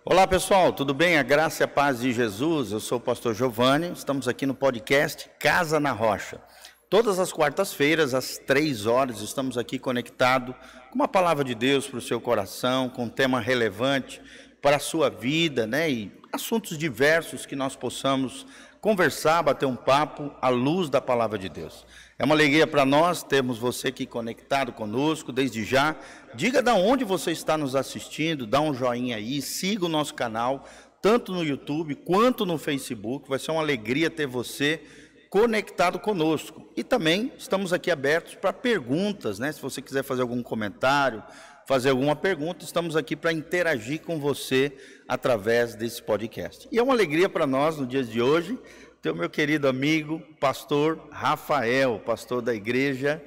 Olá pessoal, tudo bem? A graça e a paz de Jesus. Eu sou o pastor Giovanni, estamos aqui no podcast Casa na Rocha. Todas as quartas-feiras, às 3 horas, estamos aqui conectados com uma palavra de Deus para o seu coração, com um tema relevante para a sua vida, né? E assuntos diversos que nós possamos conversar, bater um papo à luz da palavra de Deus. É uma alegria para nós termos você aqui conectado conosco, desde já. Diga de onde você está nos assistindo, dá um joinha aí, siga o nosso canal, tanto no YouTube quanto no Facebook. Vai ser uma alegria ter você conectado conosco. E também estamos aqui abertos para perguntas, né? Se você quiser fazer algum comentário, fazer alguma pergunta, estamos aqui para interagir com você através desse podcast. E é uma alegria para nós, no dia de hoje, ter o meu querido amigo, pastor Rafael, pastor da igreja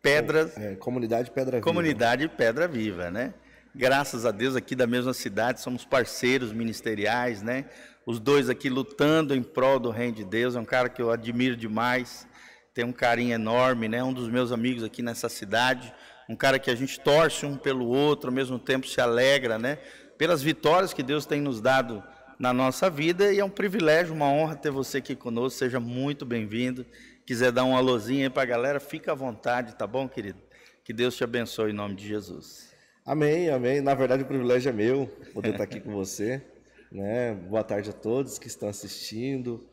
Pedras... Comunidade Pedra Viva. Comunidade Pedra Viva, né? Graças a Deus, aqui da mesma cidade, somos parceiros ministeriais, né? Os dois aqui lutando em prol do reino de Deus. É um cara que eu admiro demais, tem um carinho enorme, né? Um dos meus amigos aqui nessa cidade, um cara que a gente torce um pelo outro, ao mesmo tempo se alegra, né? Pelas vitórias que Deus tem nos dado na nossa vida, e é um privilégio, uma honra ter você aqui conosco. Seja muito bem-vindo. Quiser dar um alôzinho aí para a galera, fica à vontade, tá bom, querido? Que Deus te abençoe em nome de Jesus. Amém, amém. Na verdade, o privilégio é meu poder estar aqui com você, né? Boa tarde a todos que estão assistindo,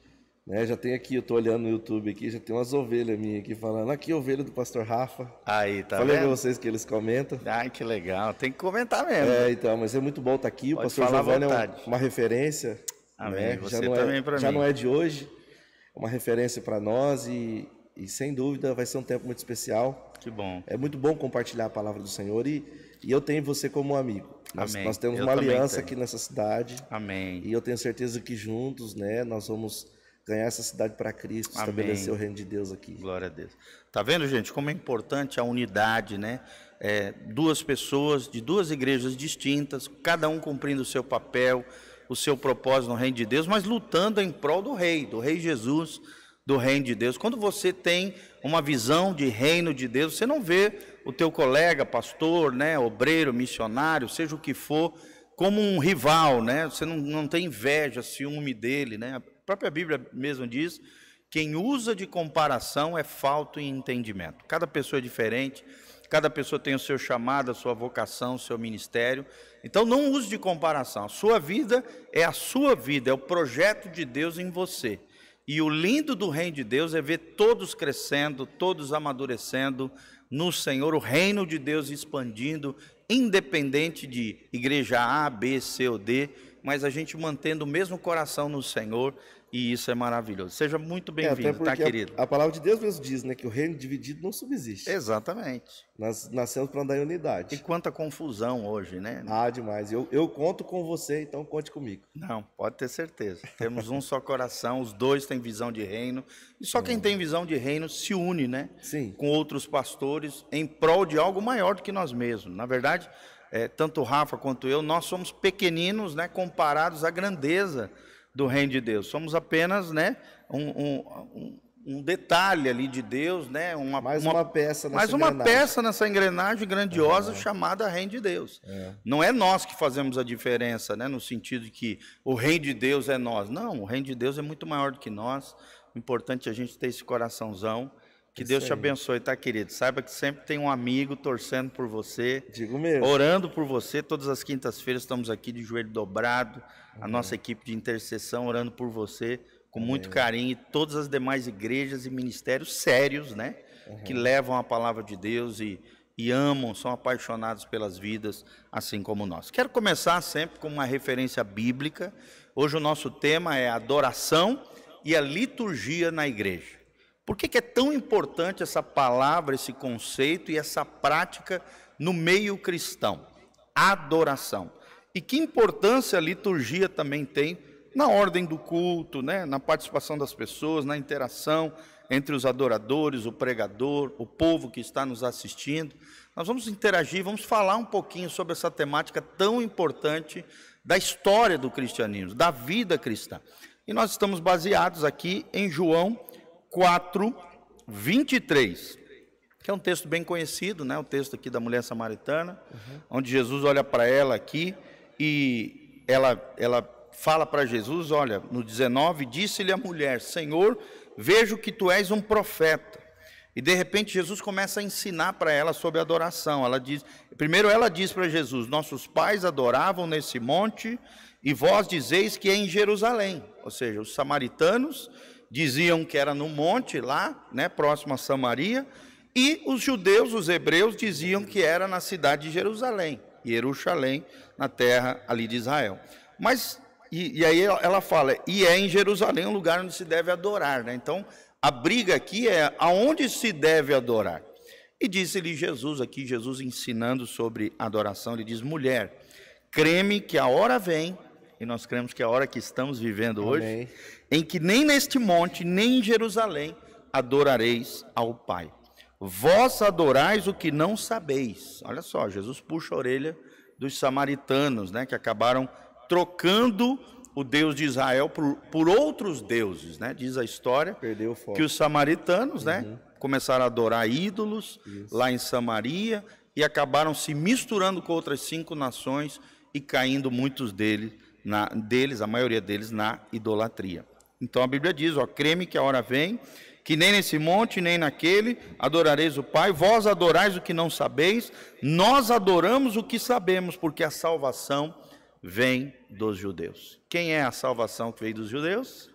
né? Já tem aqui, eu estou olhando no YouTube aqui, já tem umas ovelhas minhas aqui falando, aqui ovelha do pastor Rafa. Aí, tá Falei vendo? para vocês que eles comentam. Ai, que legal, tem que comentar mesmo. Então, mas é muito bom estar aqui. Pode o pastor falar à Giovanni vontade. é uma referência. Amém, né? você também para mim. Já não é de hoje, é uma referência para nós e sem dúvida vai ser um tempo muito especial. Que bom. É muito bom compartilhar a palavra do Senhor e eu tenho você como um amigo. Amém. Nós temos Eu uma também aliança tenho. aqui nessa cidade. Amém. E eu tenho certeza que juntos, né, nós vamos ganhar essa cidade para Cristo, Amém. estabelecer o reino de Deus aqui. Glória a Deus. Tá vendo, gente, como é importante a unidade, né? Duas pessoas de duas igrejas distintas, cada um cumprindo o seu papel, o seu propósito no reino de Deus, mas lutando em prol do Rei Jesus, do reino de Deus. Quando você tem uma visão de reino de Deus, você não vê o teu colega, pastor, né, obreiro, missionário, seja o que for, como um rival, né? Você não tem inveja, ciúme dele, né? A própria Bíblia mesmo diz, quem usa de comparação é falto em entendimento. Cada pessoa é diferente, cada pessoa tem o seu chamado, a sua vocação, o seu ministério. Então não use de comparação. A sua vida é a sua vida, é o projeto de Deus em você. E o lindo do reino de Deus é ver todos crescendo, todos amadurecendo no Senhor, o reino de Deus expandindo, independente de igreja A, B, C ou D, mas a gente mantendo o mesmo coração no Senhor, e isso é maravilhoso. Seja muito bem-vindo, tá, querido? A palavra de Deus mesmo diz, né, que o reino dividido não subsiste. Exatamente. Nós nascemos para andar em unidade. E quanta confusão hoje, né? Ah, demais. Eu conto com você, então conte comigo. Não, pode ter certeza. Temos um só coração, os dois têm visão de reino. E só quem tem visão de reino se une, né? Sim. Com outros pastores em prol de algo maior do que nós mesmos. Na verdade, tanto o Rafa quanto eu, nós somos pequeninos, né, comparados à grandeza do reino de Deus. Somos apenas, né, um detalhe ali de Deus, né? Mais uma peça nessa engrenagem grandiosa chamada reino de Deus. Não é nós que fazemos a diferença, né? No sentido de que o reino de Deus é nós. Não, o reino de Deus é muito maior do que nós. O importante é a gente ter esse coraçãozão. Que Deus te abençoe, tá, querido? Saiba que sempre tem um amigo torcendo por você. Digo mesmo. Orando por você. Todas as quintas-feiras estamos aqui de joelho dobrado. A nossa equipe de intercessão orando por você com muito carinho. E todas as demais igrejas e ministérios sérios, né? Que levam a palavra de Deus e amam, são apaixonados pelas vidas, assim como nós. Quero começar sempre com uma referência bíblica. Hoje o nosso tema é adoração e a liturgia na igreja. Por que é tão importante essa palavra, esse conceito e essa prática no meio cristão? Adoração. E que importância a liturgia também tem na ordem do culto, né? Na participação das pessoas, na interação entre os adoradores, o pregador, o povo que está nos assistindo. Nós vamos interagir, vamos falar um pouquinho sobre essa temática tão importante da história do cristianismo, da vida cristã. E nós estamos baseados aqui em João 4:23, que é um texto bem conhecido, né? O texto aqui da mulher samaritana, onde Jesus olha para ela aqui e ela fala para Jesus, olha, no 19, disse-lhe a mulher, Senhor, vejo que tu és um profeta. E de repente Jesus começa a ensinar para ela sobre adoração. Primeiro ela diz para Jesus, nossos pais adoravam nesse monte e vós dizeis que é em Jerusalém. Ou seja, os samaritanos diziam que era no monte lá, né, próximo a Samaria, e os judeus, os hebreus, diziam que era na cidade de Jerusalém, Jerusalém, na terra ali de Israel. Mas, e aí ela fala, e é em Jerusalém um lugar onde se deve adorar, né? Então, a briga aqui é aonde se deve adorar. E disse-lhe Jesus, aqui Jesus ensinando sobre adoração, ele diz, mulher, creme que a hora vem, e nós cremos que é a hora que estamos vivendo hoje, Amém. em que nem neste monte, nem em Jerusalém, adorareis ao Pai. Vós adorais o que não sabeis. Olha só, Jesus puxa a orelha dos samaritanos, né, que acabaram trocando o Deus de Israel por outros deuses, né? Diz a história Perdeu o foco. que os samaritanos, né, começaram a adorar ídolos lá em Samaria e acabaram se misturando com outras 5 nações e caindo muitos deles, a maioria deles, na idolatria. Então a Bíblia diz, ó, creme que a hora vem, que nem nesse monte, nem naquele, adorareis o Pai, vós adorais o que não sabeis, nós adoramos o que sabemos, porque a salvação vem dos judeus. Quem é a salvação que veio dos judeus?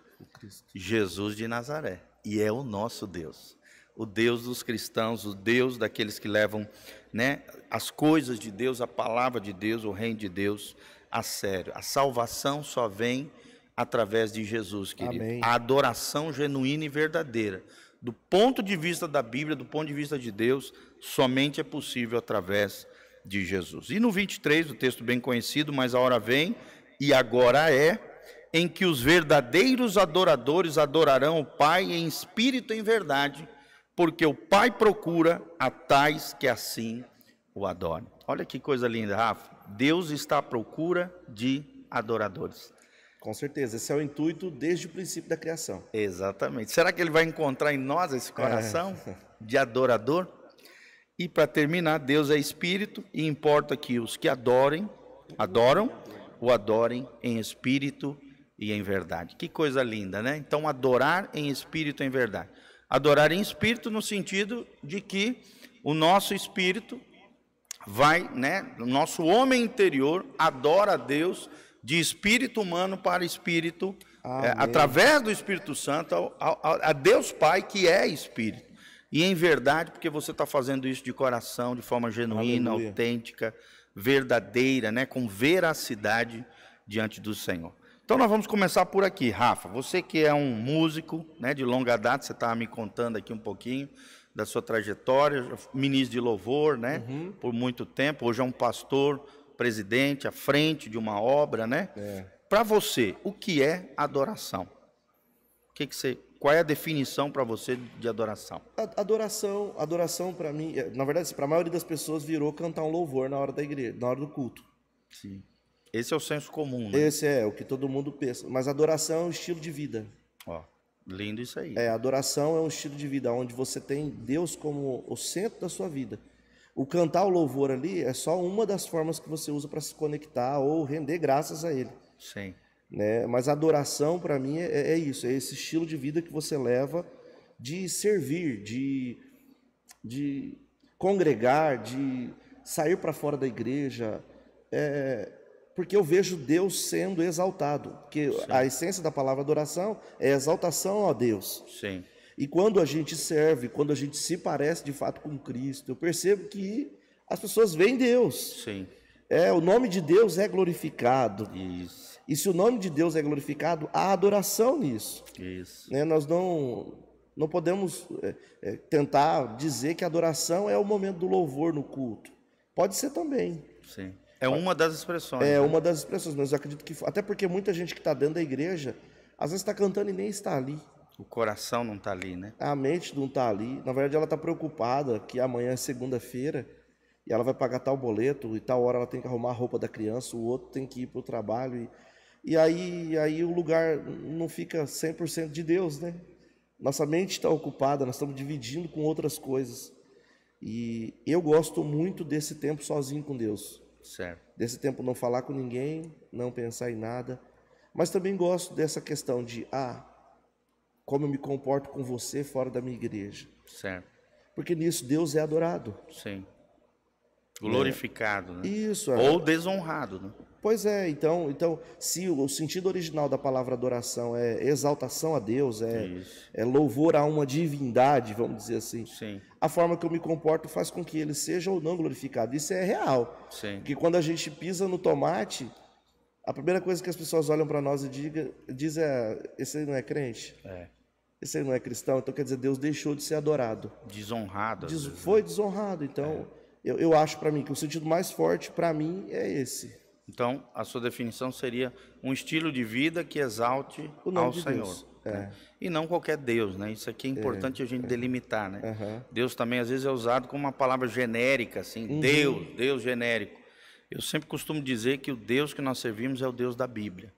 Jesus de Nazaré. E é o nosso Deus. O Deus dos cristãos, o Deus daqueles que levam, né, as coisas de Deus, a palavra de Deus, o reino de Deus a sério. A salvação só vem através de Jesus, querido. Amém. A adoração genuína e verdadeira, do ponto de vista da Bíblia, do ponto de vista de Deus, somente é possível através de Jesus. E no 23, o texto bem conhecido, mas a hora vem, e agora é, em que os verdadeiros adoradores adorarão o Pai em espírito e em verdade, porque o Pai procura a tais que assim o adorem. Olha que coisa linda, Rafa. Deus está à procura de adoradores. Com certeza, esse é o intuito desde o princípio da criação. Exatamente. Será que ele vai encontrar em nós esse coração de adorador? E para terminar, Deus é espírito e importa que os que adoram, o adorem em espírito e em verdade. Que coisa linda, né? Então, adorar em espírito e em verdade. Adorar em espírito no sentido de que o nosso espírito vai, né? O nosso homem interior adora a Deus de espírito humano para espírito, através do Espírito Santo, a Deus Pai, que é espírito. E em verdade, porque você está fazendo isso de coração, de forma genuína, Aleluia. autêntica, verdadeira, né, com veracidade diante do Senhor. Então nós vamos começar por aqui, Rafa. Você que é um músico, né, de longa data, você estava me contando aqui um pouquinho da sua trajetória, ministro de louvor, né, por muito tempo. Hoje é um pastor, presidente, à frente de uma obra, né? Para você, o que é adoração? Qual é a definição para você de adoração? Adoração para mim, na verdade, para a maioria das pessoas virou cantar um louvor na hora da igreja, na hora do culto. Sim. Esse é o senso comum, né? Esse é o que todo mundo pensa. Mas adoração é um estilo de vida. Ó, lindo isso aí. Adoração é um estilo de vida onde você tem Deus como o centro da sua vida. O cantar o louvor ali é só uma das formas que você usa para se conectar ou render graças a Ele. Sim. Né? Mas a adoração, para mim, é isso. É esse estilo de vida que você leva de servir, de congregar, de sair para fora da igreja. Porque eu vejo Deus sendo exaltado. Porque a essência da palavra adoração é exaltação a Deus. Sim. E quando a gente serve, quando a gente se parece de fato com Cristo, eu percebo que as pessoas veem Deus. Sim. O nome de Deus é glorificado. Isso. E se o nome de Deus é glorificado, há adoração nisso. Isso. Nós não podemos tentar dizer que a adoração é o momento do louvor no culto. Pode ser também. Sim. É uma das expressões. É né? uma das expressões, mas eu acredito que... Até porque muita gente que está dentro da igreja, às vezes está cantando e nem está ali. O coração não está ali, né? A mente não está ali. Na verdade, ela está preocupada que amanhã é segunda-feira e ela vai pagar tal boleto e tal hora ela tem que arrumar a roupa da criança, o outro tem que ir para o trabalho. E aí o lugar não fica 100% de Deus, né? Nossa mente está ocupada, nós estamos dividindo com outras coisas. E eu gosto muito desse tempo sozinho com Deus. Certo. Desse tempo não falar com ninguém, não pensar em nada. Mas também gosto dessa questão de, como eu me comporto com você fora da minha igreja. Certo. Porque nisso Deus é adorado. Sim. Glorificado, né? Isso. Ou desonrado, né? Pois é, então se o sentido original da palavra adoração é exaltação a Deus, é louvor a uma divindade, vamos dizer assim. Sim. A forma que eu me comporto faz com que ele seja ou não glorificado. Isso é real. Sim. Porque quando a gente pisa no tomate, a primeira coisa que as pessoas olham para nós e dizem esse aí não é crente? Esse aí não é cristão? Então quer dizer, Deus deixou de ser adorado. Desonrado. Foi desonrado. Então, eu acho para mim que o sentido mais forte para mim é esse. Então, a sua definição seria um estilo de vida que exalte O nome ao de Senhor. Deus. Né? E não qualquer Deus, né? Isso aqui é importante a gente delimitar, né? Deus também às vezes é usado como uma palavra genérica, assim, Deus genérico. Eu sempre costumo dizer que o Deus que nós servimos é o Deus da Bíblia.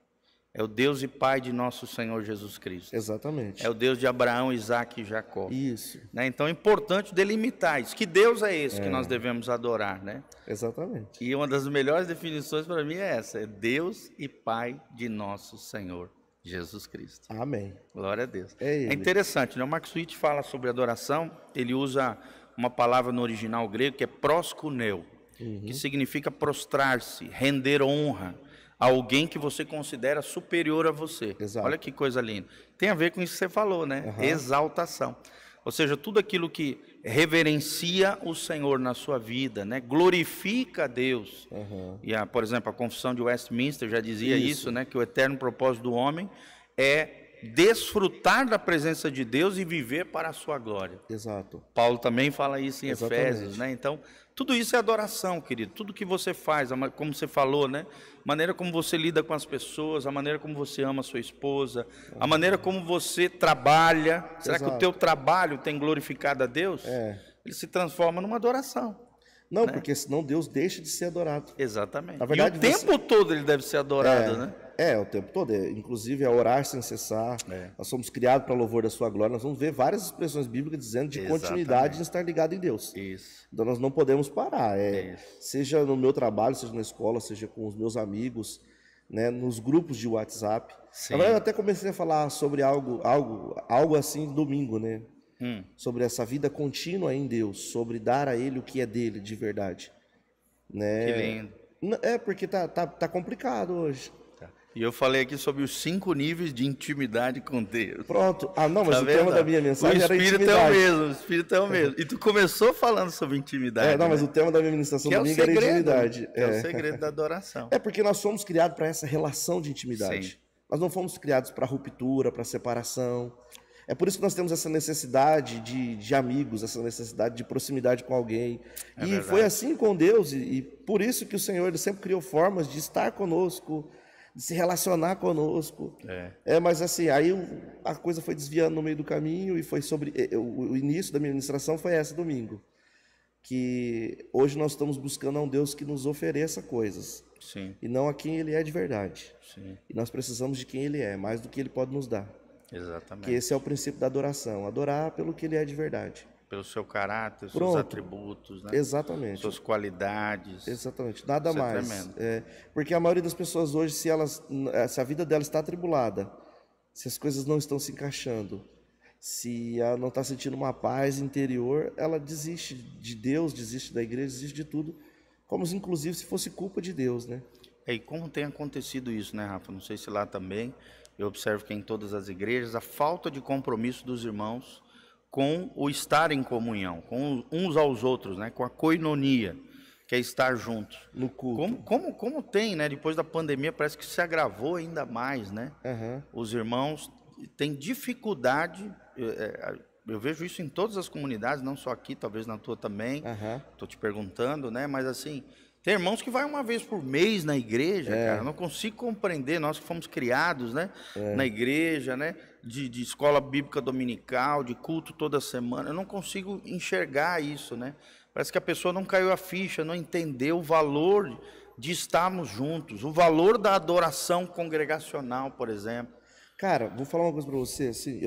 É o Deus e Pai de nosso Senhor Jesus Cristo. Exatamente. É o Deus de Abraão, Isaac e Jacó. Isso. Né? Então é importante delimitar isso. Que Deus é esse que nós devemos adorar, né? Exatamente. E uma das melhores definições para mim é essa: é Deus e Pai de nosso Senhor Jesus Cristo. Amém. Glória a Deus. É interessante, né? O Mark Switch fala sobre adoração, ele usa uma palavra no original grego que é proskuneo, que significa prostrar-se, render honra a alguém que você considera superior a você. Exato. Olha que coisa linda. Tem a ver com isso que você falou, né? Exaltação. Ou seja, tudo aquilo que reverencia o Senhor na sua vida, né? Glorifica a Deus. E, por exemplo, a Confissão de Westminster já dizia isso, né? Que o eterno propósito do homem é desfrutar da presença de Deus e viver para a sua glória. Exato. Paulo também fala isso em Exatamente. Efésios, né? Então, tudo isso é adoração, querido. Tudo que você faz, como você falou, né? A maneira como você lida com as pessoas, a maneira como você ama a sua esposa, a maneira como você trabalha. Será que o teu trabalho tem glorificado a Deus? Ele se transforma numa adoração. Não, porque senão Deus deixa de ser adorado. Exatamente. Na verdade, e o tempo todo ele deve ser adorado, né? O tempo todo. Inclusive, é orar sem cessar. Nós somos criados para louvor da sua glória. Nós vamos ver várias expressões bíblicas dizendo de continuidade de estar ligado em Deus. Isso. Então, nós não podemos parar. Seja no meu trabalho, seja na escola, seja com os meus amigos, né, nos grupos de WhatsApp. Sim. Na verdade, eu até comecei a falar sobre algo assim domingo, né? Sobre essa vida contínua em Deus, sobre dar a Ele o que é dele de verdade. Né? Que lindo. Porque tá complicado hoje. E eu falei aqui sobre os 5 níveis de intimidade com Deus. Pronto. Mas o tema da minha mensagem era intimidade. O Espírito é o mesmo. E tu começou falando sobre intimidade. Mas o tema da minha ministração domingo era intimidade. É o segredo da adoração. Porque nós fomos criados para essa relação de intimidade. Sim. Nós não fomos criados para ruptura, para separação. É por isso que nós temos essa necessidade de amigos, essa necessidade de proximidade com alguém. E verdade. foi assim com Deus, e por isso que o Senhor ele sempre criou formas de estar conosco, de se relacionar conosco. Mas assim, aí a coisa foi desviando no meio do caminho, e foi sobre... O início da minha ministração foi esse domingo. Que hoje nós estamos buscando a um Deus que nos ofereça coisas. Sim. E não a quem Ele é de verdade. Sim. E nós precisamos de quem Ele é, mais do que Ele pode nos dar. Exatamente. Que esse é o princípio da adoração. Adorar pelo que Ele é de verdade. Pelo seu caráter, Pronto. seus atributos, né? Exatamente. Suas qualidades. Exatamente. Nada Isso mais. É tremendo. Porque a maioria das pessoas hoje, se a vida dela está atribulada, se as coisas não estão se encaixando, se ela não está sentindo uma paz interior, ela desiste de Deus, desiste da igreja, desiste de tudo, como inclusive se fosse culpa de Deus, né? E como tem acontecido isso, né, Rafa? Não sei se lá também, eu observo que em todas as igrejas, a falta de compromisso dos irmãos com o estar em comunhão, com uns aos outros, né? Com a koinonia, que é estar juntos. No culto. Como tem, né? Depois da pandemia, parece que se agravou ainda mais, né? Os irmãos têm dificuldade, eu vejo isso em todas as comunidades, não só aqui, talvez na tua também, estou te perguntando, né? Mas assim, tem irmãos que vai uma vez por mês na igreja, cara, eu não consigo compreender, nós que fomos criados, né? Na igreja, né? De escola bíblica dominical, de culto toda semana, eu não consigo enxergar isso, né? Parece que a pessoa não caiu a ficha, não entendeu o valor de estarmos juntos, o valor da adoração congregacional, por exemplo. Cara, vou falar uma coisa para você, assim,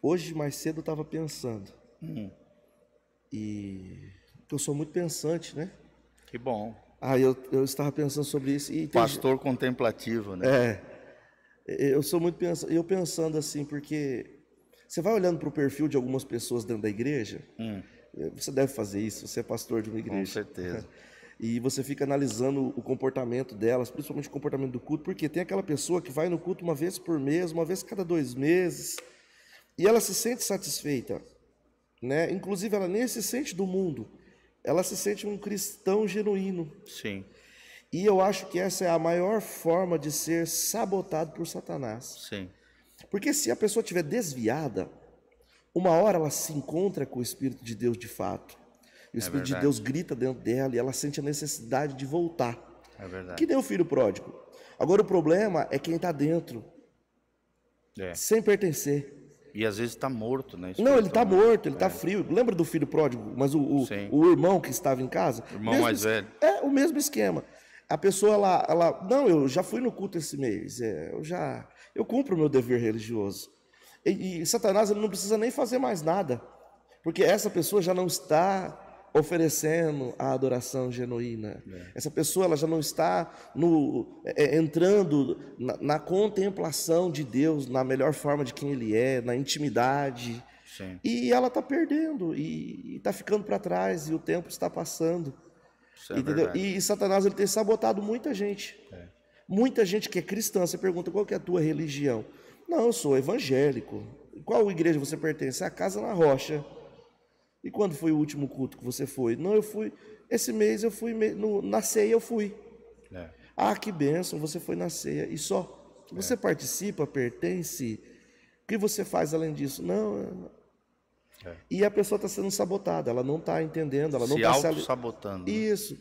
hoje mais cedo eu estava pensando, e eu sou muito pensante, né? Que bom. Eu estava pensando sobre isso. E Pastor contemplativo, né? Eu sou muito eu pensando assim, porque você vai olhando para o perfil de algumas pessoas dentro da igreja, você deve fazer isso, você é pastor de uma igreja. Com certeza. E você fica analisando o comportamento delas, principalmente o comportamento do culto, porque tem aquela pessoa que vai no culto uma vez por mês, uma vez cada 2 meses, e ela se sente satisfeita, né? Inclusive ela nem se sente do mundo, ela se sente um cristão genuíno. Sim. E eu acho que essa é a maior forma de ser sabotado por Satanás. Sim. Porque se a pessoa estiver desviada, uma hora ela se encontra com o Espírito de Deus de fato. E o Espírito de Deus grita dentro dela e ela sente a necessidade de voltar. É verdade. Que nem o filho pródigo. Agora o problema é quem está dentro, sem pertencer. E às vezes está morto, né? Não, ele está morto, ele está frio. Lembra do filho pródigo? Mas o irmão que estava em casa? O irmão mais velho. É o mesmo esquema. A pessoa, não, eu já fui no culto esse mês, eu cumpro o meu dever religioso. E Satanás ele não precisa nem fazer mais nada, porque essa pessoa já não está oferecendo a adoração genuína. Essa pessoa ela já não está entrando na contemplação de Deus, na melhor forma de quem Ele é, na intimidade. Sim. E ela está perdendo, e está ficando para trás, e o tempo está passando. Entendeu? E Satanás ele tem sabotado muita gente. Muita gente que é cristã. Você pergunta qual que é a tua religião? Não, eu sou evangélico. Qual igreja você pertence? A Casa na Rocha. E quando foi o último culto que você foi? Não, eu fui. Esse mês eu fui na ceia, eu fui. Ah, que bênção, você foi na ceia. E só. Você participa, pertence. O que você faz além disso? Não. E a pessoa está sendo sabotada, ela não está entendendo, ela não está se auto-sabotando. Isso.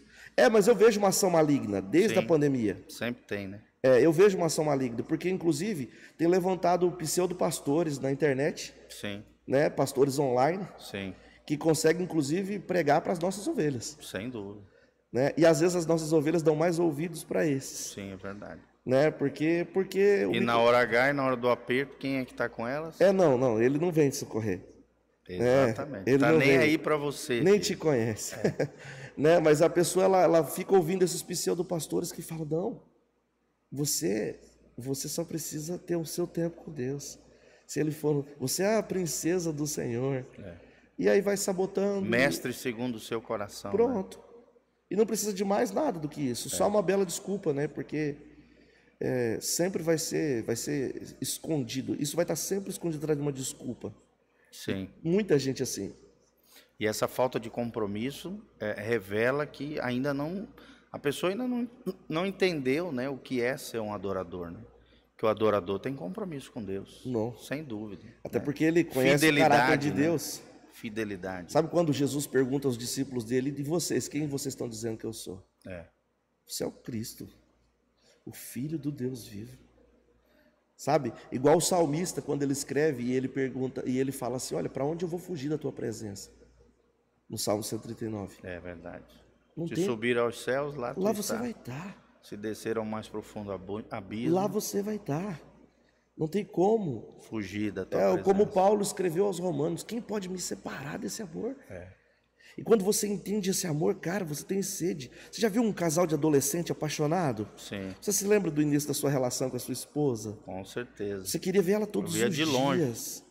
Mas eu vejo uma ação maligna desde a pandemia. Sempre tem, né? Eu vejo uma ação maligna, porque inclusive tem levantado pseudo-pastores na internet, né? Pastores online, que conseguem inclusive pregar para as nossas ovelhas. Sem dúvida. Né? E às vezes as nossas ovelhas dão mais ouvidos para esses. Sim, é verdade. Né? Porque e na hora H e na hora do aperto, quem é que está com elas? Não, ele não vem te socorrer. Exatamente. Ele tá nem aí para você. Nem te conhece. Né? Mas a pessoa ela fica ouvindo esses pseudo-pastores que falam, não, você só precisa ter o seu tempo com Deus. Se ele for, você é a princesa do Senhor. E aí vai sabotando. Mestre segundo o seu coração. Pronto. Né? E não precisa de mais nada do que isso. Só uma bela desculpa, né? Porque sempre vai ser escondido. Isso vai estar sempre escondido atrás de uma desculpa. Sim. Muita gente assim. E essa falta de compromisso revela que a pessoa ainda não entendeu, né, o que é ser um adorador, né? Que o adorador tem compromisso com Deus. Não. Sem dúvida. Até porque ele conhece o caráter de Deus. Fidelidade. Sabe quando Jesus pergunta aos discípulos dele, de vocês, quem vocês estão dizendo que eu sou? Você é o Cristo, o Filho do Deus vivo. Sabe? Igual o salmista, quando ele escreve e ele pergunta, e ele fala assim, olha, para onde eu vou fugir da tua presença? No Salmo 139. É verdade. Se subir aos céus, lá você vai estar. Se descer ao mais profundo abismo, lá você vai estar. Não tem como fugir da tua presença. Como Paulo escreveu aos Romanos, quem pode me separar desse amor? E quando você entende esse amor, cara, você tem sede. Você já viu um casal de adolescente apaixonado? Sim. Você se lembra do início da sua relação com a sua esposa? Com certeza. Você queria ver ela todos os dias. De longe.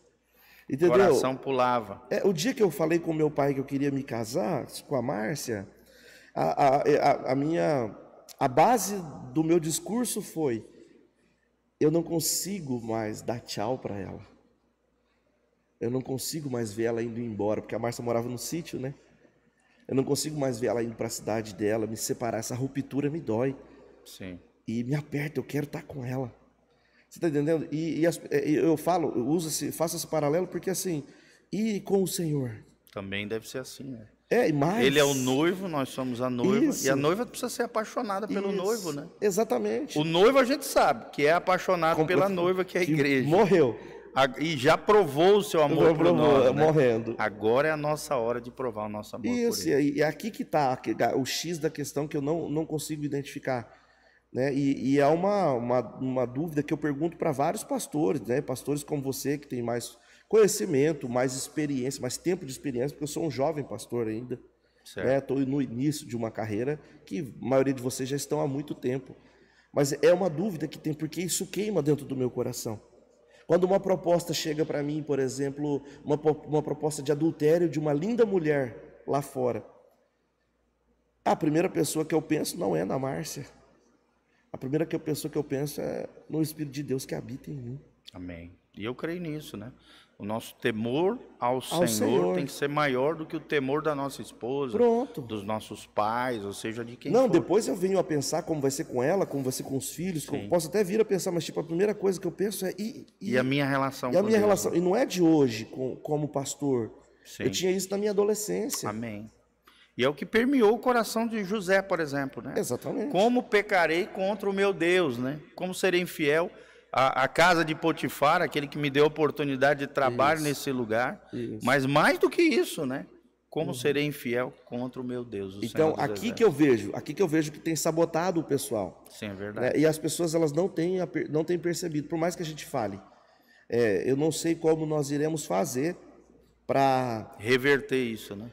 Entendeu? O coração pulava. O dia que eu falei com meu pai que eu queria me casar com a Márcia, a base do meu discurso foi: eu não consigo mais dar tchau para ela. Eu não consigo mais ver ela indo embora, porque a Márcia morava no sítio, né? Eu não consigo mais ver ela indo para a cidade dela, me separar. Essa ruptura me dói. Sim. E me aperta, eu quero estar com ela. Você está entendendo? Eu faço esse paralelo porque assim, e com o Senhor? Também deve ser assim, né? Mas... Ele é o noivo, nós somos a noiva. Isso. E a noiva precisa ser apaixonada pelo noivo, né? Exatamente. O noivo a gente sabe que é apaixonado pela noiva, que é a igreja. Morreu. E já provou o seu amor por nós, né? Morrendo. Agora é a nossa hora de provar o nosso amor por ele. E aqui que está o X da questão que eu não consigo identificar. Né? E é uma dúvida que eu pergunto para vários pastores, né? Pastores como você, que tem mais conhecimento, mais experiência, mais tempo de experiência, porque eu sou um jovem pastor ainda. Estou no início de uma carreira que a maioria de vocês já estão há muito tempo. Mas é uma dúvida que tem, porque isso queima dentro do meu coração. Quando uma proposta chega para mim, por exemplo, uma proposta de adultério de uma linda mulher lá fora, a primeira pessoa que eu penso não é na Márcia. A primeira pessoa que eu penso é no Espírito de Deus que habita em mim. Amém. E eu creio nisso, né? O nosso temor ao Senhor tem que ser maior do que o temor da nossa esposa, dos nossos pais, ou seja, de quem for. Depois eu venho a pensar como vai ser com ela, como vai ser com os filhos, posso até vir a pensar, mas tipo, a primeira coisa que eu penso é... E a minha relação com Deus. E a minha relação, e não é de hoje, como pastor. Sim. Eu tinha isso na minha adolescência. Amém. E é o que permeou o coração de José, por exemplo, né? Exatamente. Como pecarei contra o meu Deus, né? Como serei infiel à casa de Potifar, aquele que me deu a oportunidade de trabalho nesse lugar. Mas mais do que isso, né? Como serei infiel contra o meu Deus? Então, aqui que eu vejo que tem sabotado o pessoal. Sim, é verdade. Né? E as pessoas elas não têm percebido, por mais que a gente fale. Eu não sei como nós iremos fazer para reverter isso, né?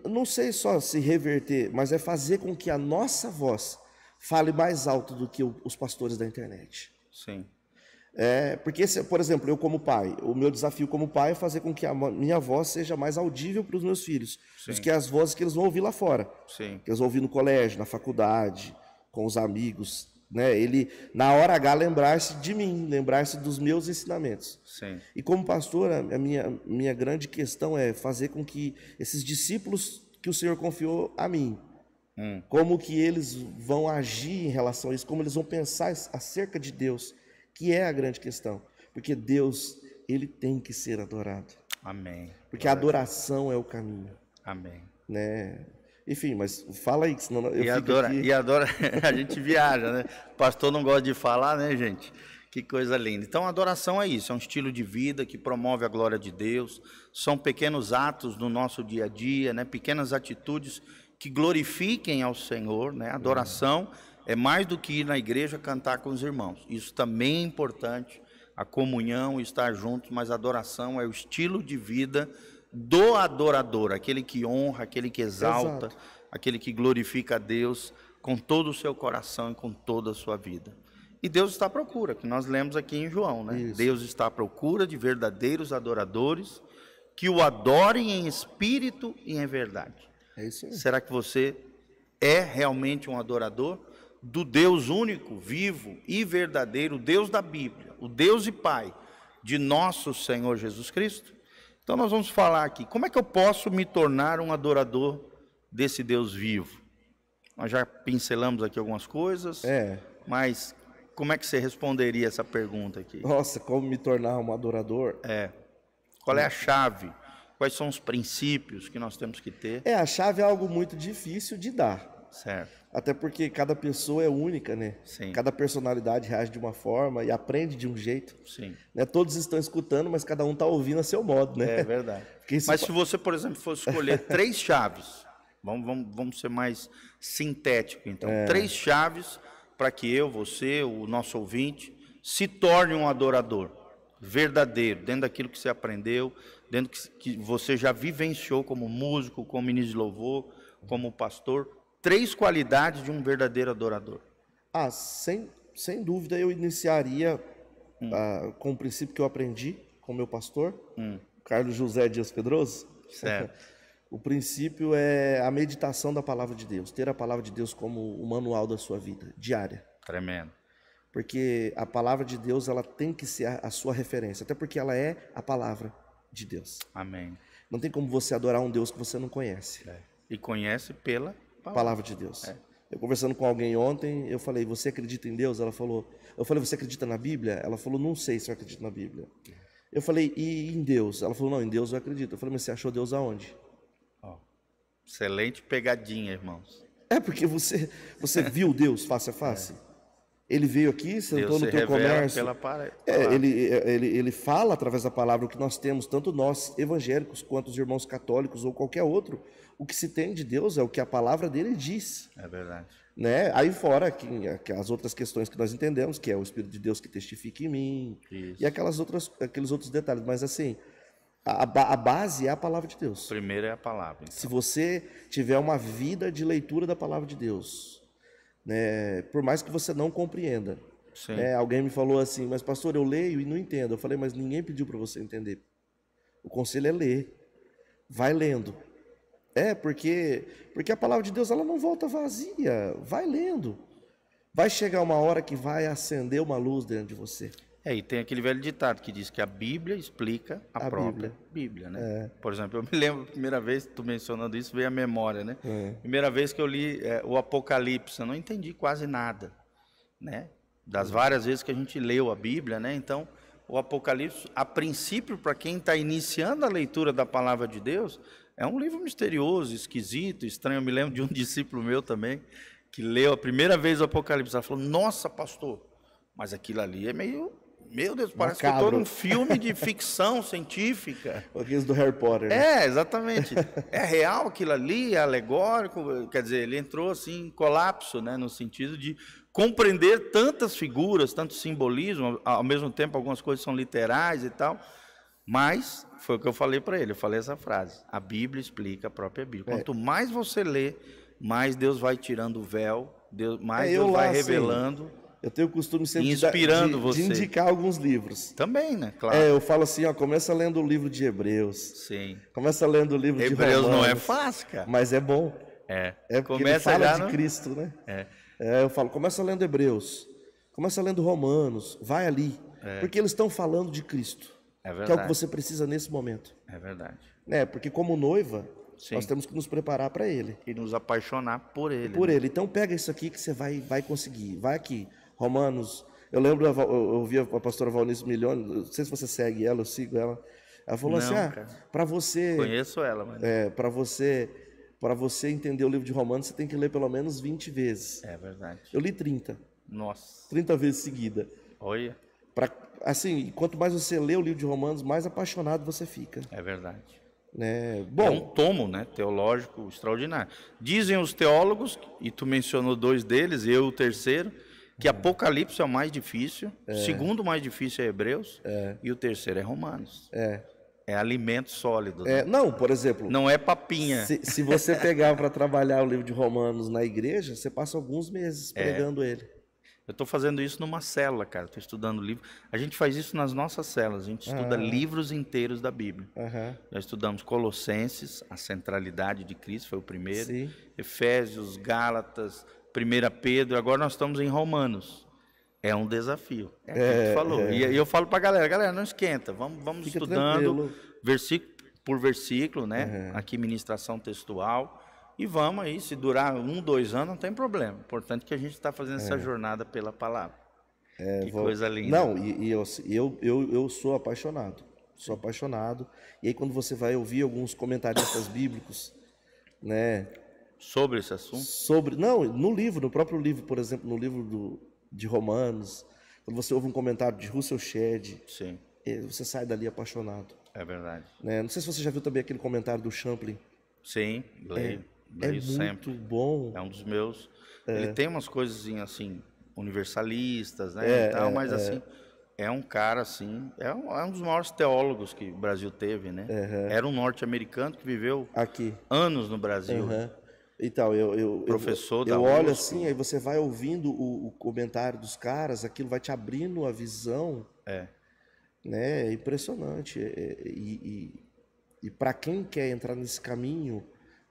Não sei só se reverter, mas é fazer com que a nossa voz fale mais alto do que os pastores da internet. Sim. Porque, por exemplo, eu como pai, o meu desafio como pai é fazer com que a minha voz seja mais audível para os meus filhos, do que as vozes que eles vão ouvir lá fora. Sim. Que eles vão ouvir no colégio, na faculdade, com os amigos, né? Ele, na hora H, lembrar-se de mim, lembrar-se dos meus ensinamentos. Sim. E como pastor, a minha grande questão é fazer com que esses discípulos que o Senhor confiou a mim, como que eles vão agir em relação a isso, como eles vão pensar acerca de Deus, que é a grande questão. Porque Deus, ele tem que ser adorado. Amém. Porque a adoração é o caminho. Amém. Né? Enfim, mas fala aí, senão eu fico adora, aqui... E adora, a gente viaja, né? O pastor não gosta de falar, né, gente? Que coisa linda. Então, a adoração é isso, é um estilo de vida que promove a glória de Deus, são pequenos atos no nosso dia a dia, né? Pequenas atitudes que glorifiquem ao Senhor, né? A adoração é mais do que ir na igreja cantar com os irmãos. Isso também é importante, a comunhão, estar juntos, mas a adoração é o estilo de vida do adorador, aquele que honra, aquele que exalta, aquele que glorifica a Deus com todo o seu coração e com toda a sua vida. E Deus está à procura, que nós lemos aqui em João, né? Isso. Deus está à procura de verdadeiros adoradores que o adorem em espírito e em verdade. É isso aí. Será que você é realmente um adorador do Deus único, vivo e verdadeiro, o Deus da Bíblia, o Deus e Pai de nosso Senhor Jesus Cristo? Então nós vamos falar aqui, como é que eu posso me tornar um adorador desse Deus vivo? Nós já pincelamos aqui algumas coisas, mas como é que você responderia essa pergunta aqui? Nossa, como me tornar um adorador? Qual é a chave? Quais são os princípios que nós temos que ter? A chave é algo muito difícil de dar. Certo. Até porque cada pessoa é única, né? Sim. Cada personalidade reage de uma forma e aprende de um jeito. Sim. Né? Todos estão escutando, mas cada um está ouvindo a seu modo, né? É verdade. Mas se você, por exemplo, fosse escolher 3 chaves, vamos ser mais sintético, então. 3 chaves para que eu, você, o nosso ouvinte, se torne um adorador verdadeiro, dentro daquilo que você aprendeu, dentro que você já vivenciou como músico, como ministro de louvor, como pastor. 3 qualidades de um verdadeiro adorador. Sem dúvida eu iniciaria com o princípio que eu aprendi com o meu pastor, Carlos José Dias Pedroso. Certo. O princípio é a meditação da palavra de Deus, ter a palavra de Deus como o manual da sua vida, diária. Tremendo. Porque a palavra de Deus ela tem que ser a sua referência, até porque ela é a palavra de Deus. Amém. Não tem como você adorar um Deus que você não conhece. E conhece pela palavra de Deus. Eu conversando com alguém ontem, eu falei, você acredita em Deus? Ela falou, eu falei, você acredita na Bíblia? Ela falou, não sei se eu acredito na Bíblia. Eu falei, e em Deus? Ela falou, não, em Deus eu acredito. Eu falei, mas você achou Deus aonde? Excelente pegadinha, irmãos. Porque você viu Deus face a face? Ele veio aqui, sentou no teu comércio. Ele fala através da palavra o que nós temos, tanto nós evangélicos quanto os irmãos católicos ou qualquer outro. O que se tem de Deus é o que a palavra dele diz. É verdade. Né? Aí fora que as outras questões que nós entendemos, que é o Espírito de Deus que testifica em mim, isso. E aqueles outros detalhes. Mas assim, A base é a palavra de Deus. Primeiro é a palavra. Então. Se você tiver uma vida de leitura da palavra de Deus, né, por mais que você não compreenda, né, alguém me falou assim, mas pastor, eu leio e não entendo. Eu falei, mas ninguém pediu para você entender. O conselho é ler. Vai lendo. Porque a palavra de Deus ela não volta vazia. Vai lendo. Vai chegar uma hora que vai acender uma luz dentro de você. E tem aquele velho ditado que diz que a Bíblia explica a própria Bíblia, né? Por exemplo, eu me lembro, a primeira vez, tu mencionando isso, veio à memória, né? Primeira vez que eu li o Apocalipse, eu não entendi quase nada, né? Das várias vezes que a gente leu a Bíblia, né? Então, o Apocalipse, a princípio, para quem está iniciando a leitura da palavra de Deus, é um livro misterioso, esquisito, estranho. Eu me lembro de um discípulo meu também, que leu a primeira vez o Apocalipse. Ela falou, nossa, pastor, mas aquilo ali é meio... Meu Deus, parece macabro. Que eu estou num filme de ficção científica. Aqueles do Harry Potter. Né? Exatamente. É real aquilo ali, é alegórico. Quer dizer, ele entrou assim em colapso, né, no sentido de compreender tantas figuras, tanto simbolismo, ao mesmo tempo algumas coisas são literais e tal. Mas foi o que eu falei para ele, eu falei essa frase, a Bíblia explica a própria Bíblia. Quanto mais você lê, mais Deus vai tirando o véu, mais Deus vai revelando. Assim, eu tenho o costume sempre de indicar alguns livros. Também, né? Claro. Eu falo assim, começa lendo o livro de Hebreus. Sim. Começa lendo o livro de Romanos. Hebreus não é fácil, cara. Mas é bom. Porque começa ele fala de Cristo, né? Eu falo, começa lendo Hebreus. Começa lendo Romanos. Vai ali. Porque eles estão falando de Cristo. É verdade. Que é o que você precisa nesse momento. É verdade. Porque como noiva, nós temos que nos preparar para Ele. E nos apaixonar por Ele. Por Ele. Então pega isso aqui que você vai conseguir. Vai aqui. Romanos. Eu lembro, eu ouvi a pastora Valnice Milhões, não sei se você segue ela, eu sigo ela. Ela falou assim, para você... Conheço ela, mas... Para você entender o livro de Romanos, você tem que ler pelo menos 20 vezes. É verdade. Eu li 30. Nossa. 30 vezes seguida. Olha. Assim, quanto mais você lê o livro de Romanos, mais apaixonado você fica. É verdade. Bom, é um tomo, né, teológico extraordinário. Dizem os teólogos, e tu mencionou 2 deles, eu o terceiro, que Apocalipse é o mais difícil, o segundo mais difícil é Hebreus, e o terceiro é Romanos. É alimento sólido. Né? Não, por exemplo... Não é papinha. Se você pegar para trabalhar o livro de Romanos na igreja, você passa alguns meses pregando ele. Eu estou fazendo isso numa célula, cara. Estou estudando livro. A gente faz isso nas nossas células. A gente estuda livros inteiros da Bíblia. Já estudamos Colossenses, a centralidade de Cristo, foi o primeiro. Sim. Efésios, Gálatas, 1 Pedro. Agora nós estamos em Romanos. É um desafio. É o que tu falou. E eu falo para a galera, não esquenta. Vamos Fica estudando tranquilo. versículo por versículo, né? Aqui ministração textual. E vamos aí, se durar 1, 2 anos, não tem problema. Importante que a gente está fazendo essa jornada pela palavra. Que coisa linda. Não, eu sou apaixonado. Sou apaixonado. E aí quando você vai ouvir alguns comentaristas bíblicos, né? Sobre esse assunto? Não, no próprio livro, por exemplo, no livro de Romanos, quando você ouve um comentário de Russell Shedd, você sai dali apaixonado. É verdade. Não sei se você já viu também aquele comentário do Champlin. Sim, leio. Leio sempre. Muito bom. É um dos meus. Ele tem umas coisas assim, universalistas, né? E tal, mas assim, é um cara assim, é um dos maiores teólogos que o Brasil teve, né? Era um norte-americano que viveu aqui anos no Brasil. Então, professor eu olho assim, aí você vai ouvindo o comentário dos caras, aquilo vai te abrindo a visão. Né? É impressionante. E para quem quer entrar nesse caminho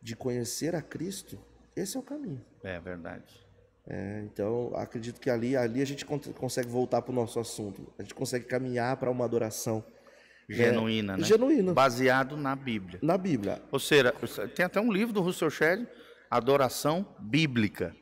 de conhecer a Cristo, esse é o caminho. É verdade. Então, acredito que ali a gente consegue voltar para o nosso assunto. A gente consegue caminhar para uma adoração genuína, né? Genuína. Baseado na Bíblia. Na Bíblia. Ou seja, tem até um livro do Russell Shedd, Adoração Bíblica.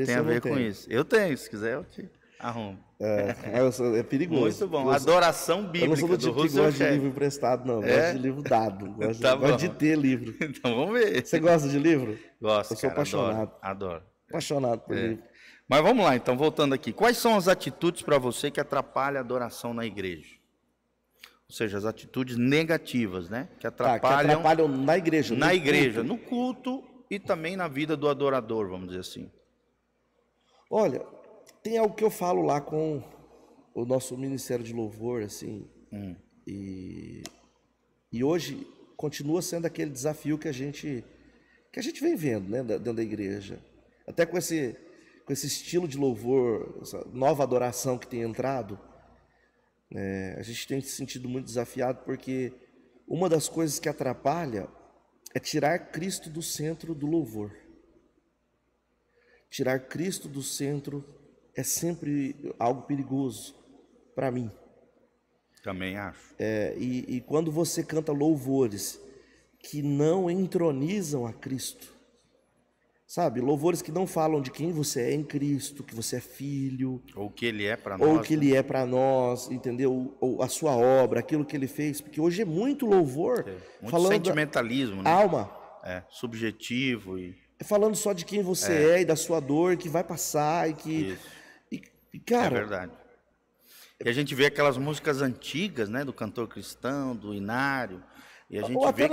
Tem a ver com isso. Eu tenho, se quiser eu te arrumo. É perigoso. Muito bom. Adoração Bíblica. Eu não sou do tipo que gosta de livro emprestado, não. Gosto de livro dado. Gosto de ter livro. Então vamos ver. Você gosta de livro? Gosto. Eu sou apaixonado. Adoro. Apaixonado por livro. Mas vamos lá, então, voltando aqui. Quais são as atitudes para você que atrapalham a adoração na igreja? Ou seja, as atitudes negativas, né? Que atrapalham na igreja. Na igreja, no culto e também na vida do adorador, vamos dizer assim. Olha, tem algo que eu falo lá com o nosso Ministério de Louvor, assim, e E hoje continua sendo aquele desafio que a gente vem vendo, né, dentro da igreja. Até com esse estilo de louvor, essa nova adoração que tem entrado, a gente tem se sentido muito desafiado, porque uma das coisas que atrapalha é tirar Cristo do centro do louvor. Tirar Cristo do centro é sempre algo perigoso para mim. Também acho. E quando você canta louvores que não entronizam a Cristo, sabe? Louvores que não falam de quem você é em Cristo, que você é filho. Ou o que ele é para nós. Ou o que ele é para nós, entendeu? Ou a sua obra, aquilo que ele fez. Porque hoje é muito louvor. Muito falando sentimentalismo, né? Alma. Subjetivo. Falando só de quem você é e da sua dor, que vai passar e que... Isso. E, cara... É verdade. E a gente vê aquelas músicas antigas, né? Do cantor cristão, do Inário. E a gente vê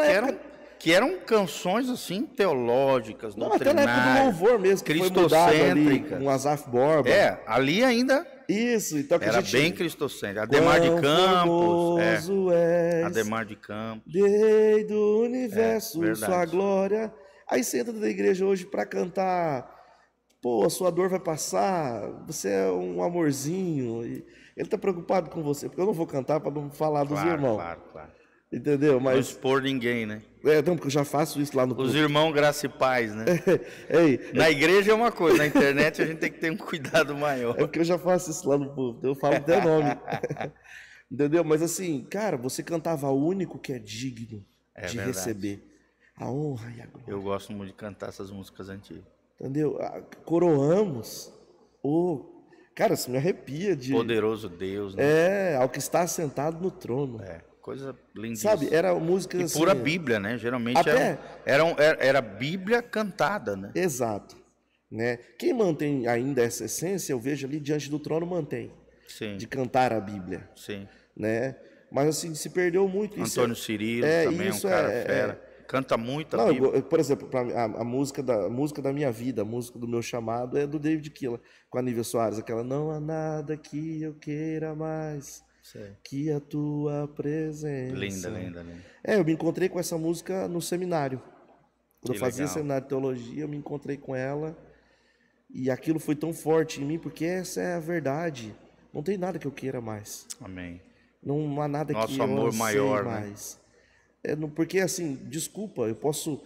que eram canções assim teológicas, doutrinárias, até na época do louvor mesmo, que foi mudado ali com Asaf Borba. Ali ainda isso, então que era bem cristocêntrico. Ademar de Campos, Ademar de Campos, Rei do universo, sua glória. Aí você entra na igreja hoje para cantar, pô, a sua dor vai passar, você é um amorzinho. E ele tá preocupado com você, porque eu não vou cantar para não falar dos irmãos. Claro. Entendeu? Mas... Não expor ninguém, né? Não, porque eu já faço isso lá no... Os irmãos graça e paz, né? Na igreja é uma coisa, na internet a gente tem que ter um cuidado maior. É porque eu já faço isso lá no púlpito, eu falo até nome. Entendeu? Mas assim, cara, você cantava o único que é digno de receber a honra e a glória. Eu gosto muito de cantar essas músicas antigas. Entendeu? Coroamos cara, isso me arrepia de... Poderoso Deus, né? Ao que está sentado no trono. Coisa lindíssima. Sabe, era música assim... E pura Bíblia, né? Geralmente era Bíblia cantada, né? Exato. Né? Quem mantém ainda essa essência, eu vejo ali diante do trono, mantém. Sim. De cantar a Bíblia. Sim. Né? Mas assim, se perdeu muito. Antônio Cirilo também é um cara fera. Canta muito a Bíblia. Por exemplo, a música da minha vida, a música do meu chamado é do David Keelan, com a Nívia Soares, aquela não há nada que eu queira mais que a tua presença. Linda. Eu me encontrei com essa música no seminário. Quando eu fazia legal. seminário de teologia, eu me encontrei com ela e aquilo foi tão forte em mim, porque essa é a verdade. Não tem nada que eu queira mais. Amém. Não há nada Nosso que eu amor maior, mais. Porque assim, desculpa, eu posso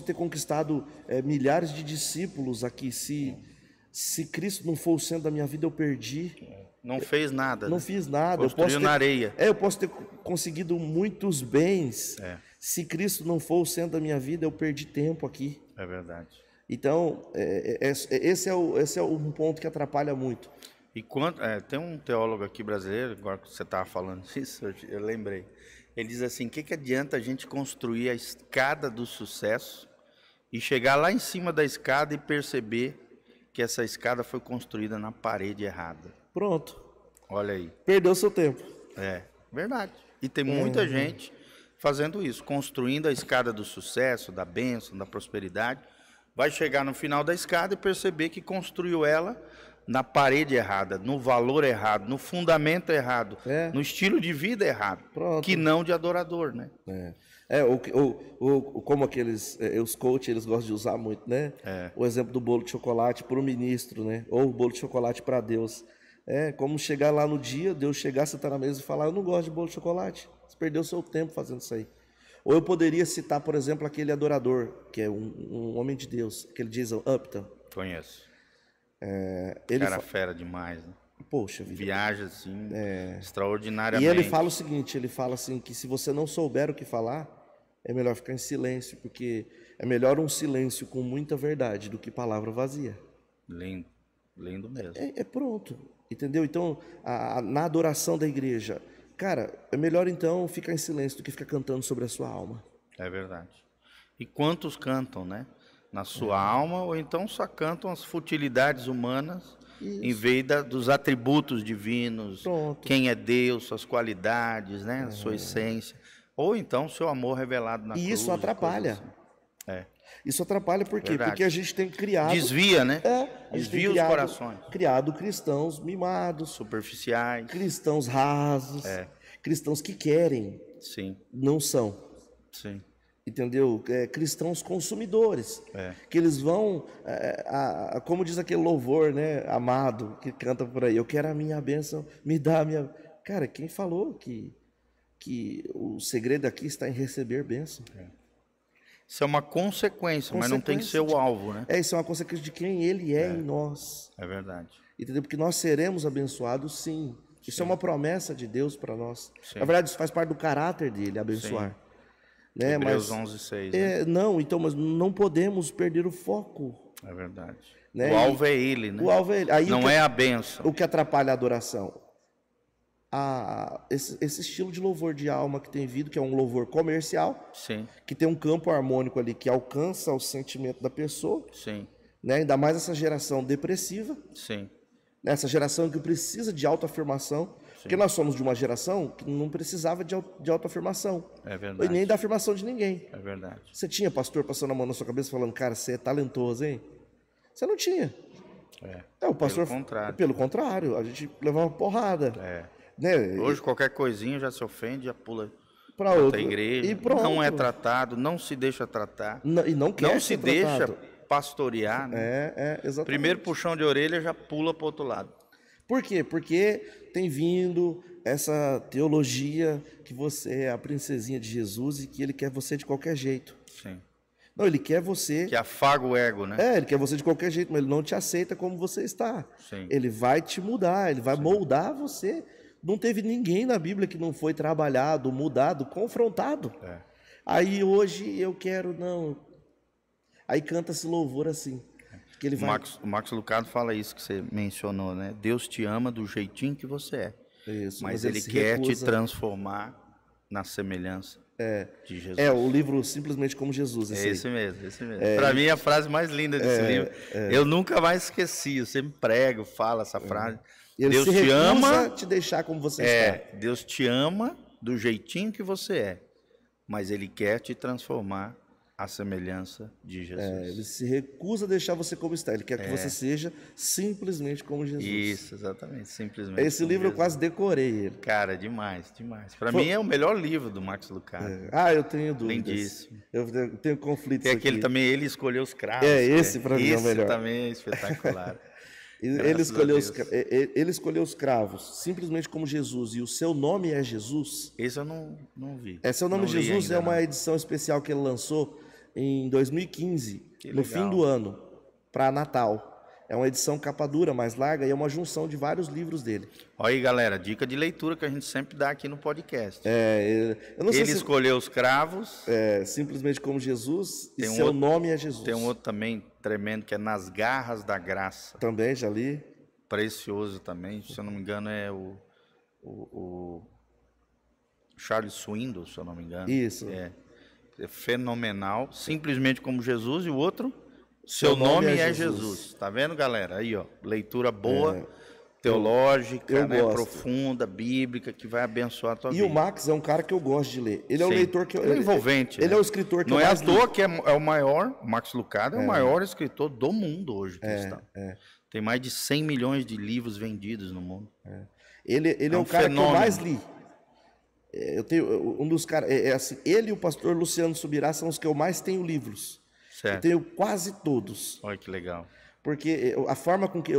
ter conquistado milhares de discípulos aqui. Se Cristo não for o centro da minha vida, eu perdi. Não fez nada. Não fiz nada. Construiu na areia. Eu posso ter conseguido muitos bens. Se Cristo não for o centro da minha vida, eu perdi tempo aqui. É verdade. Então, esse é um ponto que atrapalha muito. E tem um teólogo aqui brasileiro, agora que você estava falando disso, eu lembrei. Ele diz assim, o que adianta a gente construir a escada do sucesso e chegar lá em cima da escada e perceber que essa escada foi construída na parede errada? Pronto. Olha aí. Perdeu seu tempo. Verdade. E tem muita gente fazendo isso, construindo a escada do sucesso, da bênção, da prosperidade. Vai chegar no final da escada e perceber que construiu ela na parede errada, no valor errado, no fundamento errado, no estilo de vida errado, que não de adorador, né? Como aqueles, os coaches, eles gostam de usar muito, né? O exemplo do bolo de chocolate para o ministro, né? Ou o bolo de chocolate para Deus. Como chegar lá no dia, Deus chegar, sentar na mesa e falar, eu não gosto de bolo de chocolate. Você perdeu seu tempo fazendo isso aí. Ou eu poderia citar, por exemplo, aquele adorador, que é um homem de Deus, aquele Jason Upton. Conheço. Ele fera demais, né? Poxa vida. Viaja assim, extraordinariamente. E ele fala o seguinte, ele fala assim, que se você não souber o que falar, é melhor ficar em silêncio, porque é melhor um silêncio com muita verdade do que palavra vazia. Lindo mesmo. Pronto, entendeu? Então, na adoração da igreja, cara, é melhor então ficar em silêncio do que ficar cantando sobre a sua alma. É verdade. E quantos cantam, né? Na sua alma, ou então só cantam as futilidades humanas, em vez dos atributos divinos, quem é Deus, suas qualidades, né? A sua essência. Ou então seu amor revelado na cruz. E isso atrapalha. Assim. Isso atrapalha por quê? Verdade. Porque a gente tem criado... Desvia, né? Desvia os corações. Criado cristãos mimados. Superficiais. Cristãos rasos. Cristãos que querem Sim, não são. sim. Entendeu? Cristãos consumidores. É. Que eles vão, como diz aquele louvor, né, amado, que canta por aí, eu quero a minha bênção, me dá a minha... Cara, quem falou que o segredo aqui está em receber bênção? Isso é uma consequência, mas não tem que ser o alvo, né? Isso é uma consequência de quem ele é em nós. É verdade. Entendeu? Porque nós seremos abençoados, sim. Isso é uma promessa de Deus para nós. Sim. Na verdade, isso faz parte do caráter dele, abençoar. Né? Hebreus Mas 11:6. Né? não, então, mas não podemos perder o foco. É verdade. Né? O alvo é ele, né? O alvo é ele. Aí, não é a bênção. O que atrapalha a adoração? Esse estilo de louvor de alma que tem vindo, que é um louvor comercial, Sim. que tem um campo harmônico ali que alcança o sentimento da pessoa, Sim. né? Ainda mais essa geração depressiva, Sim. essa geração que precisa de autoafirmação, porque nós somos de uma geração que não precisava de autoafirmação. É verdade. E nem da afirmação de ninguém. É verdade. Você tinha pastor passando a mão na sua cabeça falando, cara, você é talentoso, hein? Você não tinha. O pastor, pelo contrário, a gente levava porrada. Né? Hoje qualquer coisinha já se ofende, já pula para outra igreja. E pronto. Não é tratado, não se deixa tratar. E não quer não ser se deixa tratado. pastorear. Né? Exatamente. Primeiro puxão de orelha já pula para o outro lado. Por quê? Porque tem vindo essa teologia que você é a princesinha de Jesus e que ele quer você de qualquer jeito. Sim. Não, ele quer você... Que afaga o ego, né? Ele quer você de qualquer jeito, mas ele não te aceita como você está. Sim. Ele vai te mudar, ele vai moldar você. Não teve ninguém na Bíblia que não foi trabalhado, mudado, confrontado. Aí hoje eu quero, não... Aí canta esse louvor assim. Que ele vai... O Max Lucado fala isso que você mencionou, né? Deus te ama do jeitinho que você é. Isso, mas ele quer te transformar na semelhança de Jesus. O livro Simplesmente Como Jesus. Esse mesmo. Para mim é a frase mais linda desse livro. Eu nunca mais esqueci, eu sempre prego, falo essa frase. Ele Deus se te ama, te deixar como você está. Deus te ama do jeitinho que você é, mas ele quer te transformar à semelhança de Jesus. Ele se recusa a deixar você como está. Ele quer que você seja simplesmente como Jesus. Isso, exatamente, simplesmente. Esse livro eu quase decorei ele. Cara, demais. Para mim é o melhor livro do Max Lucado. Eu tenho dúvidas. Lindíssimo. Eu tenho conflitos Tem aquele aqui. também, ele escolheu os cravos. Esse para mim é o melhor. Esse também é espetacular. Ele escolheu os cravos simplesmente como Jesus e o seu nome é Jesus. Esse eu não vi. Seu nome Jesus é uma edição especial que ele lançou em 2015, no fim do ano, para Natal. É uma edição capa dura, mais larga, e é uma junção de vários livros dele. Olha aí, galera, dica de leitura que a gente sempre dá aqui no podcast. Eu não sei ele escolheu os cravos. Simplesmente como Jesus, e seu nome é Jesus. Tem um outro também tremendo, que é Nas Garras da Graça. Também, já li. Precioso também, se eu não me engano é o Charles Swindoll, se eu não me engano. Isso. É fenomenal, Simplesmente Como Jesus, e o outro... Seu nome é Jesus. Tá vendo, galera? Aí, ó, leitura boa, teológica, né, profunda, bíblica, que vai abençoar a tua vida. E o Max é um cara que eu gosto de ler. Ele é o leitor que ele é envolvente. Ele é o escritor que não eu mais li. Não é à toa que é o maior, o Max Lucado é o maior escritor do mundo hoje, cristão. Tem mais de 100 milhões de livros vendidos no mundo. Ele é o cara que eu mais li. Eu tenho um dos caras, assim, ele e o pastor Luciano Subirá são os que eu mais tenho livros. Certo. Eu tenho quase todos. Olha que legal. Porque a forma com que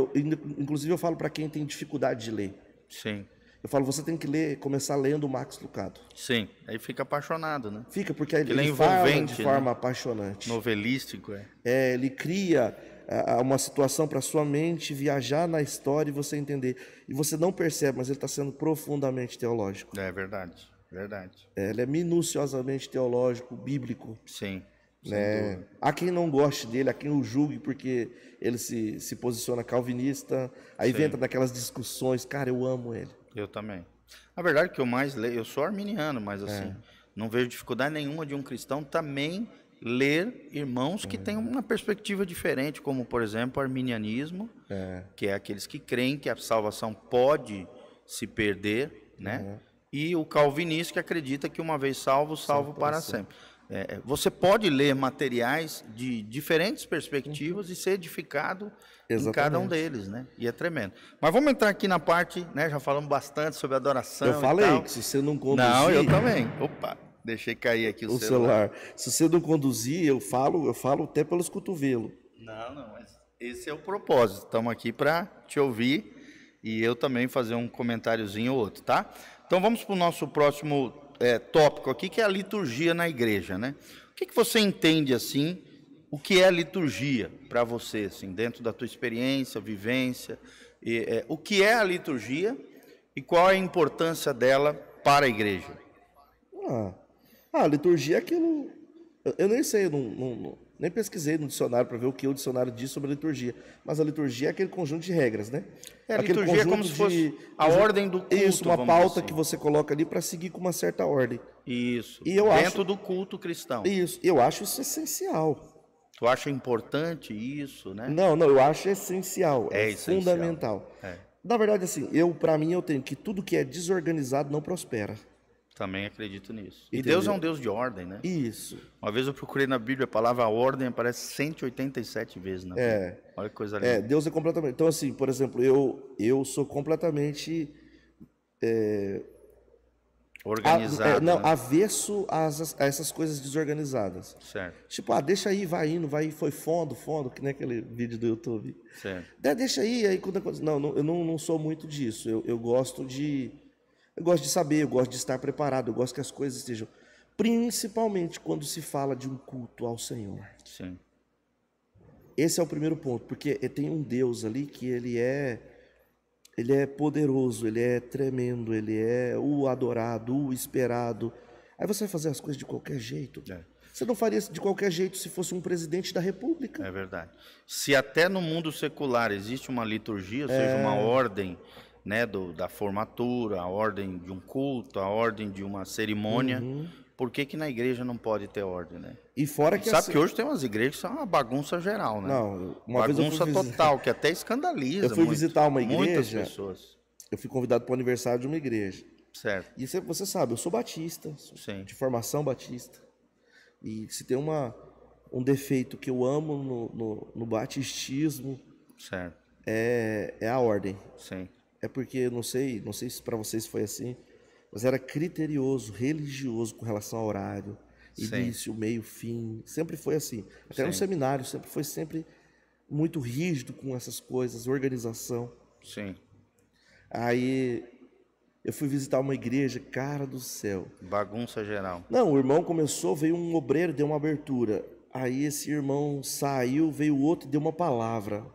inclusive eu falo para quem tem dificuldade de ler. Sim. Eu falo, você tem que começar lendo o Max Lucado. Sim, aí fica apaixonado, né? Fica, porque ele fala de forma apaixonante. Novelístico, ele cria uma situação para sua mente viajar na história e você entender. E você não percebe, mas ele está sendo profundamente teológico. É verdade, verdade. Ele é minuciosamente teológico, bíblico. Sim. Há quem não goste dele, há quem o julgue porque ele se posiciona calvinista, aí entra naquelas discussões. Cara, eu amo ele. Eu também. A verdade é que eu mais leio, eu sou arminiano, mas assim, não vejo dificuldade nenhuma de um cristão também ler irmãos que têm uma perspectiva diferente, como, por exemplo, o arminianismo, que é aqueles que creem que a salvação pode se perder, né? E o calvinista, que acredita que uma vez salvo para sempre. você pode ler materiais de diferentes perspectivas e ser edificado em cada um deles, né? E é tremendo. Mas vamos entrar aqui na parte, né? Já falamos bastante sobre adoração. Eu falei e tal. que se você não conduzir... Não, eu também. Opa, deixei cair aqui o celular. Se você não conduzir, eu falo até pelos cotovelos. Não, mas esse é o propósito. Estamos aqui para te ouvir e eu também fazer um comentáriozinho ou outro, tá? Então vamos para o nosso próximo tópico aqui, que é a liturgia na igreja, né? O que você entende, assim, o que é a liturgia para você, assim, dentro da tua experiência, vivência? O que é a liturgia e qual é a importância dela para a igreja? A liturgia é aquilo... Eu nem sei, nem pesquisei no dicionário para ver o que o dicionário diz sobre a liturgia. Mas a liturgia é aquele conjunto de regras, né? A liturgia é como se fosse a ordem do culto. Isso, uma pauta que você coloca ali para seguir com uma certa ordem. Isso, e dentro do culto cristão. Isso, eu acho isso essencial. Tu acha importante isso, né? Não, eu acho essencial, essencial. Fundamental. Na verdade, assim, para mim, eu tenho que tudo que é desorganizado não prospera. Também acredito nisso. Entendeu? E Deus é um Deus de ordem, né? Isso. Uma vez eu procurei na Bíblia, a palavra ordem aparece 187 vezes na Bíblia. Olha que coisa linda. Deus é completamente... Então, assim, por exemplo, eu sou completamente... organizado. Avesso a essas coisas desorganizadas. Certo. Tipo, deixa aí, vai indo, foi fundo, que nem aquele vídeo do YouTube. Certo. Deixa aí quando acontece... Não, eu não sou muito disso. Eu gosto de... Eu gosto de saber, eu gosto de estar preparado, eu gosto que as coisas estejam... Principalmente quando se fala de um culto ao Senhor. Sim. Esse é o primeiro ponto, porque tem um Deus ali que ele é poderoso, ele é tremendo, ele é o adorado, o esperado. Aí você vai fazer as coisas de qualquer jeito. Você não faria de qualquer jeito se fosse um presidente da República. É verdade. Se até no mundo secular existe uma liturgia, ou seja, uma ordem... né, da formatura, a ordem de um culto, a ordem de uma cerimônia, por que na igreja não pode ter ordem, né? E fora que sabe que hoje tem umas igrejas que são uma bagunça geral, né? Não, bagunça total, que até escandaliza. Eu fui visitar uma igreja, muitas pessoas. Eu fui convidado para o aniversário de uma igreja. Certo. E você sabe, eu sou batista, de formação batista. E se tem um defeito que eu amo no batistismo, certo, é a ordem. Sim. É porque, não sei se para vocês foi assim, mas era criterioso, religioso com relação ao horário, início, meio, fim, sempre foi assim. Até no seminário, foi muito rígido com essas coisas, organização. Sim. Aí eu fui visitar uma igreja, cara do céu. Bagunça geral. Não, o irmão começou, veio um obreiro, deu uma abertura. Aí esse irmão saiu, veio outro e deu uma palavra.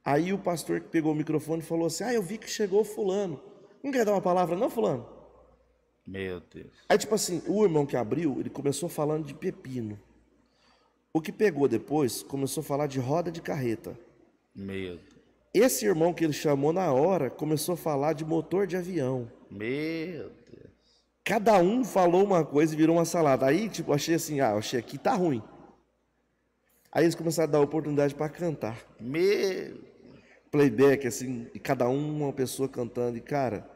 Aí o pastor que pegou o microfone falou assim, eu vi que chegou fulano. Não quer dar uma palavra não, fulano? Meu Deus. Aí tipo assim, o irmão que abriu, ele começou falando de pepino. O que pegou depois, começou a falar de roda de carreta. Meu Deus. Esse irmão que ele chamou na hora, começou a falar de motor de avião. Meu Deus. Cada um falou uma coisa e virou uma salada. Aí tipo, achei assim, achei aqui tá ruim. Aí eles começaram a dar oportunidade para cantar. Playback, assim, e cada uma pessoa cantando, e cara...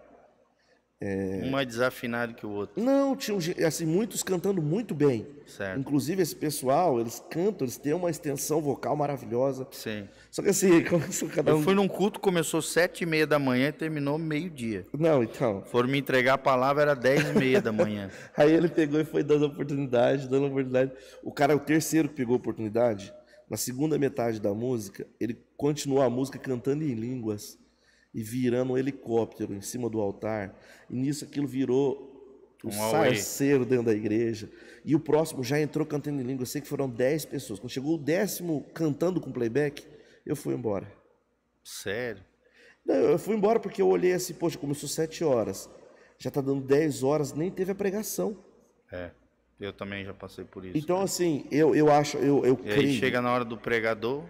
Um mais desafinado que o outro. Não, tinha assim, muitos cantando muito bem. Certo. Inclusive esse pessoal, eles cantam, eles têm uma extensão vocal maravilhosa. Sim. Só que assim, começou cada um... Eu fui num culto, começou 7h30 da manhã e terminou meio-dia. Não, então... Foram me entregar a palavra, era 10h30 da manhã. Aí ele pegou e foi dando oportunidade. O cara, o terceiro que pegou a oportunidade, na segunda metade da música, ele continuou a música cantando em línguas e virando um helicóptero em cima do altar. E nisso aquilo virou um sarceiro dentro da igreja. E o próximo já entrou cantando em língua. Eu sei que foram 10 pessoas. Quando chegou o 10º cantando com playback, eu fui embora. Sério? Não, eu fui embora porque eu olhei assim, poxa, começou 7 horas. Já está dando 10 horas, nem teve a pregação. Eu também já passei por isso. Então, assim, eu acho, eu creio. E aí chega na hora do pregador,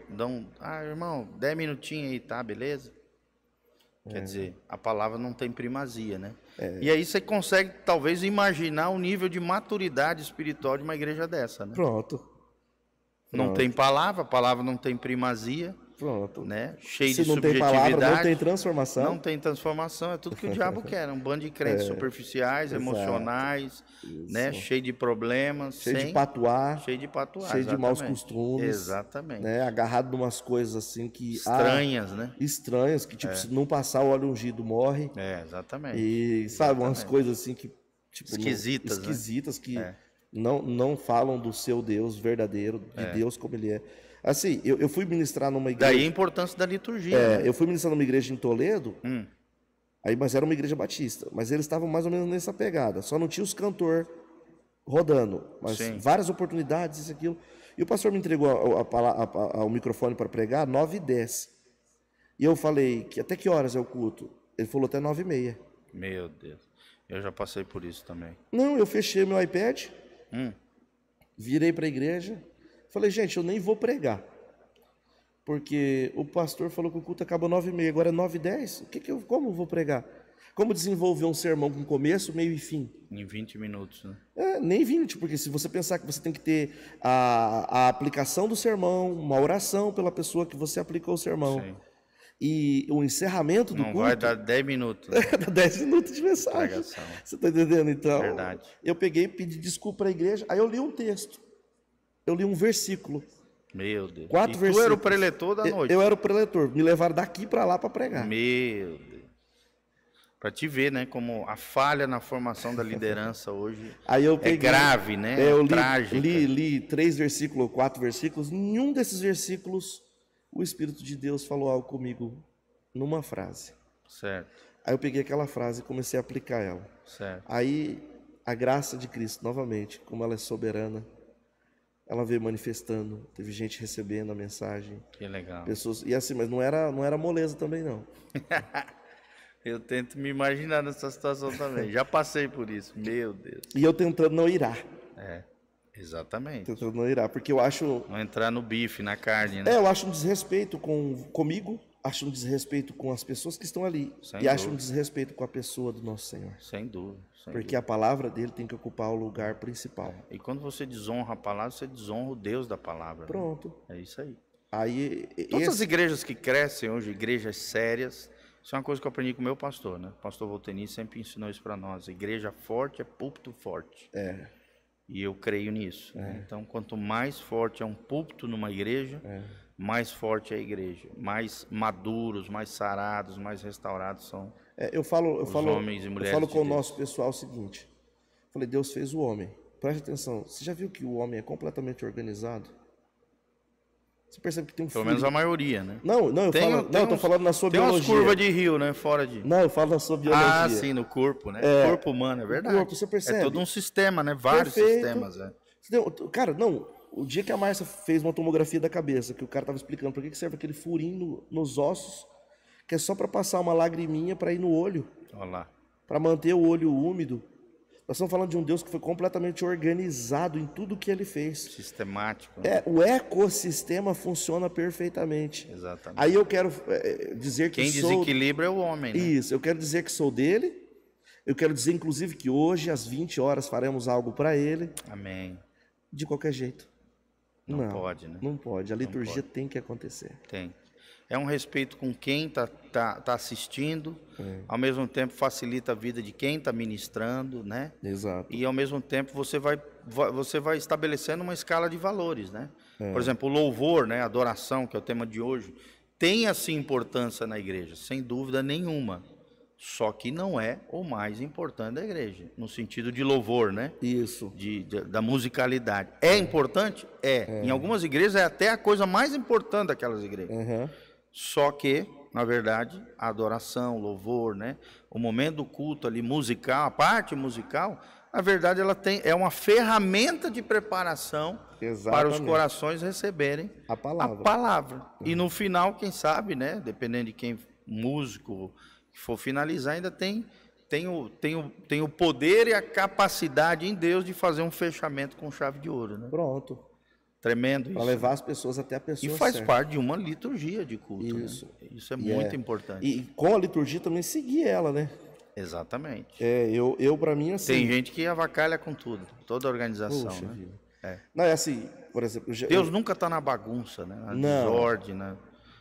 irmão, 10 minutinhos aí, tá, beleza? Quer dizer, a palavra não tem primazia, né? E aí você consegue, talvez, imaginar o nível de maturidade espiritual de uma igreja dessa, né? Pronto. Não tem palavra, a palavra não tem primazia. Pronto. né? Cheio Se de não tem subjetividade. palavra, não tem transformação. Não tem transformação, é tudo que o diabo quer. Um bando de crentes superficiais, exato. emocionais, né? Isso. Cheio de problemas. Cheio de patuar. Cheio de patuar, Cheio de maus exatamente. costumes. Exatamente. Né? Agarrado em umas coisas assim que... Estranhas, né? Estranhas, que tipo, se não passar o óleo ungido, morre. Exatamente. E sabe, umas coisas assim que... Tipo, esquisitas, esquisitas, né? que não falam do seu Deus verdadeiro, de Deus como ele é. Assim, eu fui ministrar numa igreja... Daí a importância da liturgia. Né? Eu fui ministrar numa igreja em Toledo, mas era uma igreja batista. Mas eles estavam mais ou menos nessa pegada. Só não tinha os cantores rodando. Mas várias oportunidades, isso, aquilo. E o pastor me entregou o microfone para pregar 9h10. E eu falei, até que horas é o culto? Ele falou, até 9h30. Meu Deus. Eu já passei por isso também. Não, eu fechei meu iPad, virei para a igreja, falei, gente, eu nem vou pregar. Porque o pastor falou que o culto acaba 9h30, agora é 9h10. Como eu vou pregar? Como desenvolver um sermão com começo, meio e fim? Em 20 minutos, né? Nem 20, porque se você pensar que você tem que ter a aplicação do sermão, uma oração pela pessoa que você aplicou o sermão. Sim. E o encerramento do culto... Não vai dar 10 minutos. Né? Dá 10 minutos de mensagem. Pregação. Você está entendendo? Então, Verdade. eu peguei, pedi desculpa para a igreja, aí eu li um texto. Eu li um versículo. Meu Deus. 4 e versículos. Tu era o preletor da noite. Eu era o preletor. Me levaram daqui para lá para pregar. Meu Deus. Para te ver, né, como a falha na formação da liderança hoje aí eu peguei, é grave, né? Eu trágica. li 3 versículos ou 4 versículos. Em um desses versículos, o Espírito de Deus falou algo comigo numa frase. Certo. Aí eu peguei aquela frase e comecei a aplicar ela. Certo. Aí a graça de Cristo, novamente, como ela é soberana, ela veio manifestando. Teve gente recebendo a mensagem. Que legal. Pessoas, e assim, mas não era moleza também, não. Eu tento me imaginar nessa situação também. Já passei por isso. Meu Deus. E eu tentando não irar. Exatamente. Tentando não irar, porque eu acho... Não entrar no bife, na carne, né? Eu acho um desrespeito comigo, acho um desrespeito com as pessoas que estão ali. Sem acho dúvida. um desrespeito com a pessoa do nosso Senhor. Sem dúvida. Porque a palavra dele tem que ocupar o lugar principal. E quando você desonra a palavra, você desonra o Deus da palavra. Pronto. Né? É isso aí. Aí, Todas as igrejas que crescem hoje, igrejas sérias, isso é uma coisa que eu aprendi com o meu pastor, né? O pastor Volteni sempre ensinou isso para nós. Igreja forte é púlpito forte. E eu creio nisso. Né? Então, quanto mais forte é um púlpito numa igreja, mais forte é a igreja. Mais maduros, mais sarados, mais restaurados são eu falo homens e mulheres. Eu falo com o nosso pessoal o seguinte. Falei, Deus fez o homem. Preste atenção. Você já viu que o homem é completamente organizado? Você percebe que tem um Pelo menos a maioria, né? Eu tô falando na sua biologia. Tem umas curvas de rio, né? Fora de... Não, eu falo na sua biologia. Ah, sim, no corpo, né? O corpo humano, é verdade. O corpo, você percebe? É todo um sistema, né? Vários sistemas, Cara, não, o dia que a Márcia fez uma tomografia da cabeça, que o cara tava explicando por que serve aquele furinho nos ossos, que é só para passar uma lagriminha para ir no olho. Olha lá. Para manter o olho úmido. Nós estamos falando de um Deus que foi completamente organizado em tudo que ele fez. Sistemático. Né? O ecossistema funciona perfeitamente. Exatamente. Aí eu quero dizer que quem desequilibra é o homem, né? Isso, eu quero dizer que sou dele. Eu quero dizer, inclusive, que hoje, às 20 horas, faremos algo para ele. Amém. De qualquer jeito. Não pode, né? Não pode. A liturgia tem que acontecer. Tem. É um respeito com quem tá assistindo, ao mesmo tempo facilita a vida de quem está ministrando, né? Exato. E ao mesmo tempo você vai estabelecendo uma escala de valores, né? Por exemplo, o louvor, né? A adoração, que é o tema de hoje, tem assim importância na igreja, sem dúvida nenhuma. Só que não é o mais importante da igreja, no sentido de louvor, né? Isso. Da musicalidade. É importante? Em algumas igrejas é até a coisa mais importante daquelas igrejas. Só que, na verdade, a adoração, o louvor, né? O momento do culto ali musical, a parte musical, na verdade ela é uma ferramenta de preparação para os corações receberem a palavra. E no final, quem sabe, né? Dependendo de quem músico que for finalizar, ainda tem o poder e a capacidade em Deus de fazer um fechamento com chave de ouro, né? Pronto. Tremendo isso. Para levar as pessoas até a pessoa E faz parte de uma liturgia de culto. Isso. Né? Isso é muito importante. E com a liturgia também seguir ela, né? Exatamente. Eu para mim, assim... Tem gente que avacalha com tudo, toda a organização. Poxa, né? Não, é assim, por exemplo... Deus nunca está na bagunça, né? Na desordem,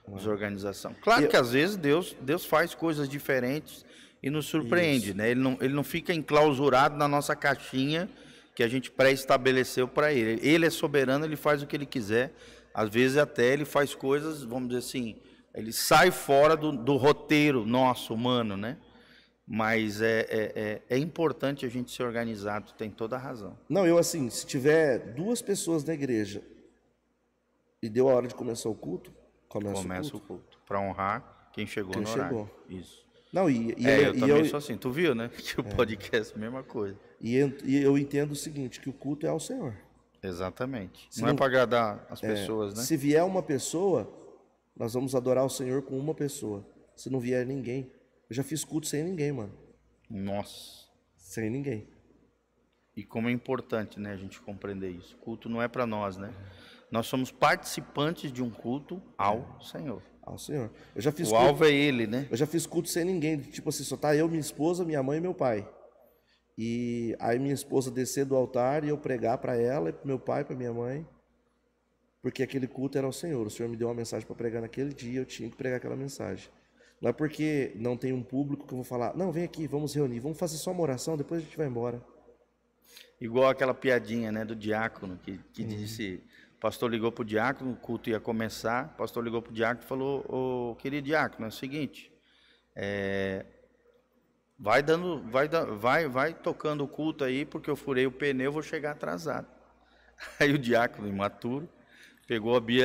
desorganização. Claro que às vezes Deus faz coisas diferentes e nos surpreende, né? Ele não fica enclausurado na nossa caixinha que a gente pré-estabeleceu para ele. Ele é soberano, ele faz o que ele quiser. Às vezes até ele faz coisas, vamos dizer assim, ele sai fora do roteiro nosso, humano, né? Mas é importante a gente ser organizado, tem toda a razão. Não, eu assim, se tiver 2 pessoas na igreja e deu a hora de começar o culto, começa o culto. Para honrar quem chegou no horário. Isso. Não, eu também sou assim. Tu viu, né? Que o podcast é a mesma coisa. E eu entendo o seguinte, que o culto é ao Senhor. Exatamente. Não é para agradar as pessoas, né? Se vier uma pessoa, nós vamos adorar o Senhor com uma pessoa. Se não vier ninguém. Eu já fiz culto sem ninguém, mano. Nossa. Sem ninguém. E como é importante, né, a gente compreender isso. Culto não é para nós, né? Nós somos participantes de um culto ao Senhor. Ao Senhor. Eu já fiz o alvo é Ele, né? Eu já fiz culto sem ninguém. Tipo assim, só tá eu, minha esposa, minha mãe e meu pai. E aí minha esposa descer do altar e eu pregar para ela, e para meu pai, para minha mãe. Porque aquele culto era ao Senhor. O Senhor me deu uma mensagem para pregar naquele dia, eu tinha que pregar aquela mensagem. Não é porque não tem um público que eu vou falar, não, vem aqui, vamos reunir, vamos fazer só uma oração, depois a gente vai embora. Igual aquela piadinha, né, do diácono, que disse, o pastor ligou para o diácono, o culto ia começar, o pastor ligou para o diácono e falou, ô, querido diácono, é o seguinte, vai tocando o culto aí, porque eu furei o pneu, vou chegar atrasado. Aí o diácono, imaturo,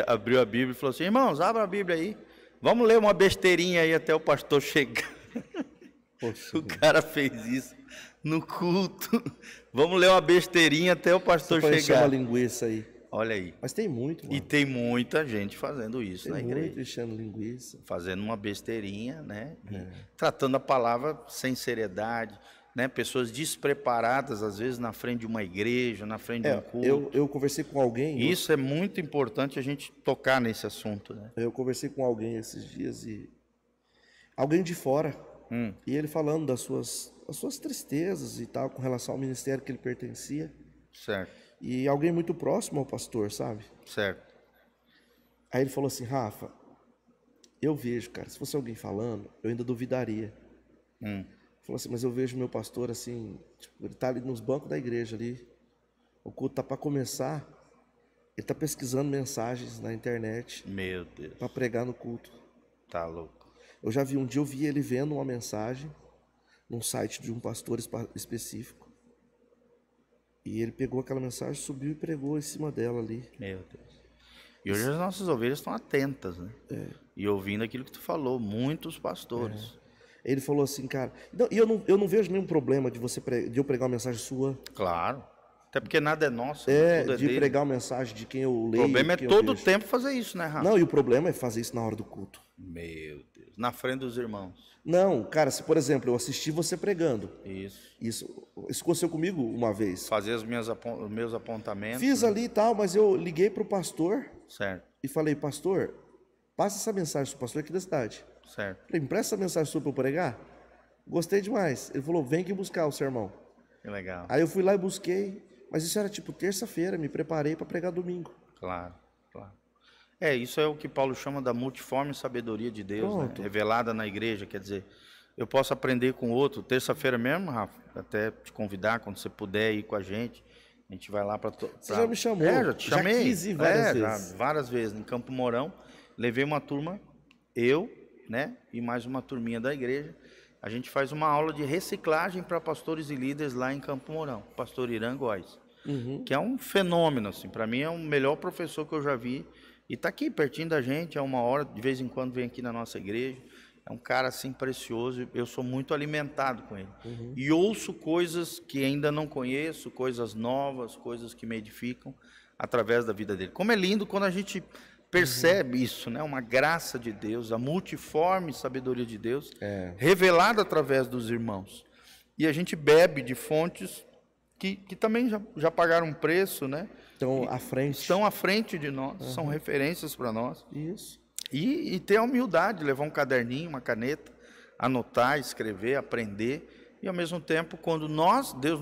abriu a Bíblia e falou assim, irmãos, abra a Bíblia aí, vamos ler uma besteirinha aí até o pastor chegar. Poxa, o cara fez isso no culto. Vamos ler uma besteirinha até o pastor chegar. Uma linguiça aí. Olha aí. Mas tem muito, mano. E tem muita gente fazendo isso na igreja. Muito enchendo linguiça. Fazendo uma besteirinha, né? Tratando a palavra sem seriedade, né? Pessoas despreparadas, às vezes, na frente de uma igreja, na frente de um culto. Eu conversei com alguém... Isso é muito importante a gente tocar nesse assunto, né? Eu conversei com alguém esses dias e... Alguém de fora. E ele falando das suas tristezas e tal, com relação ao ministério que ele pertencia. Certo. E alguém muito próximo ao pastor, sabe? Certo. Aí ele falou assim, Rafa, eu vejo, cara, se fosse alguém falando, eu ainda duvidaria. Falou assim, mas eu vejo meu pastor assim, tipo, ele tá ali nos bancos da igreja ali, o culto tá para começar, ele tá pesquisando mensagens na internet. Meu Deus. Para pregar no culto. Tá louco. Eu já vi, um dia eu vi ele vendo uma mensagem num site de um pastor específico. E ele pegou aquela mensagem, subiu e pregou em cima dela ali. Meu Deus. E hoje as nossas ovelhas estão atentas, né? E ouvindo aquilo que tu falou, muitos pastores. Ele falou assim, cara... Não, e eu não vejo nenhum problema de eu pregar uma mensagem sua. Claro. Até porque nada é nosso. Tudo é de dele. Pregar uma mensagem de quem eu leio. O problema é todo o tempo fazer isso, né, Rafa? Não, e o problema é fazer isso na hora do culto. Meu Deus. Na frente dos irmãos. Não, cara, se por exemplo, eu assisti você pregando. Isso aconteceu comigo uma vez. Fazer os meus apontamentos. Fiz ali e tal, mas eu liguei para o pastor. Certo. E falei, pastor, passa essa mensagem para o pastor aqui da cidade. Certo. Falei, empresta essa mensagem sua para eu pregar? Gostei demais. Ele falou, vem aqui buscar o sermão. Que legal. Aí eu fui lá e busquei, mas isso era tipo terça-feira, me preparei para pregar domingo. Claro. Isso é o que Paulo chama da multiforme sabedoria de Deus, né? Revelada na igreja, quer dizer, eu posso aprender com outro. Terça-feira mesmo, Rafa, até te convidar, quando você puder ir com a gente vai lá para... Você já me chamou. Já te chamei. Já quis ir várias vezes. Já, várias vezes, em Campo Mourão. Levei uma turma, eu, né, e mais uma turminha da igreja. A gente faz uma aula de reciclagem para pastores e líderes lá em Campo Mourão, pastor Irã Góes, que é um fenômeno, assim, para mim é o melhor professor que eu já vi. E está aqui pertinho da gente, é 1 hora, de vez em quando vem aqui na nossa igreja. É um cara assim precioso, eu sou muito alimentado com ele. E ouço coisas que ainda não conheço, coisas novas, coisas que me edificam através da vida dele. Como é lindo quando a gente percebe isso, né? Uma graça de Deus, a multiforme sabedoria de Deus, revelada através dos irmãos. E a gente bebe de fontes que também já pagaram um preço, né? Estão à frente de nós, são referências para nós. Isso. E ter a humildade, levar um caderninho, uma caneta, anotar, escrever, aprender e ao mesmo tempo, quando Deus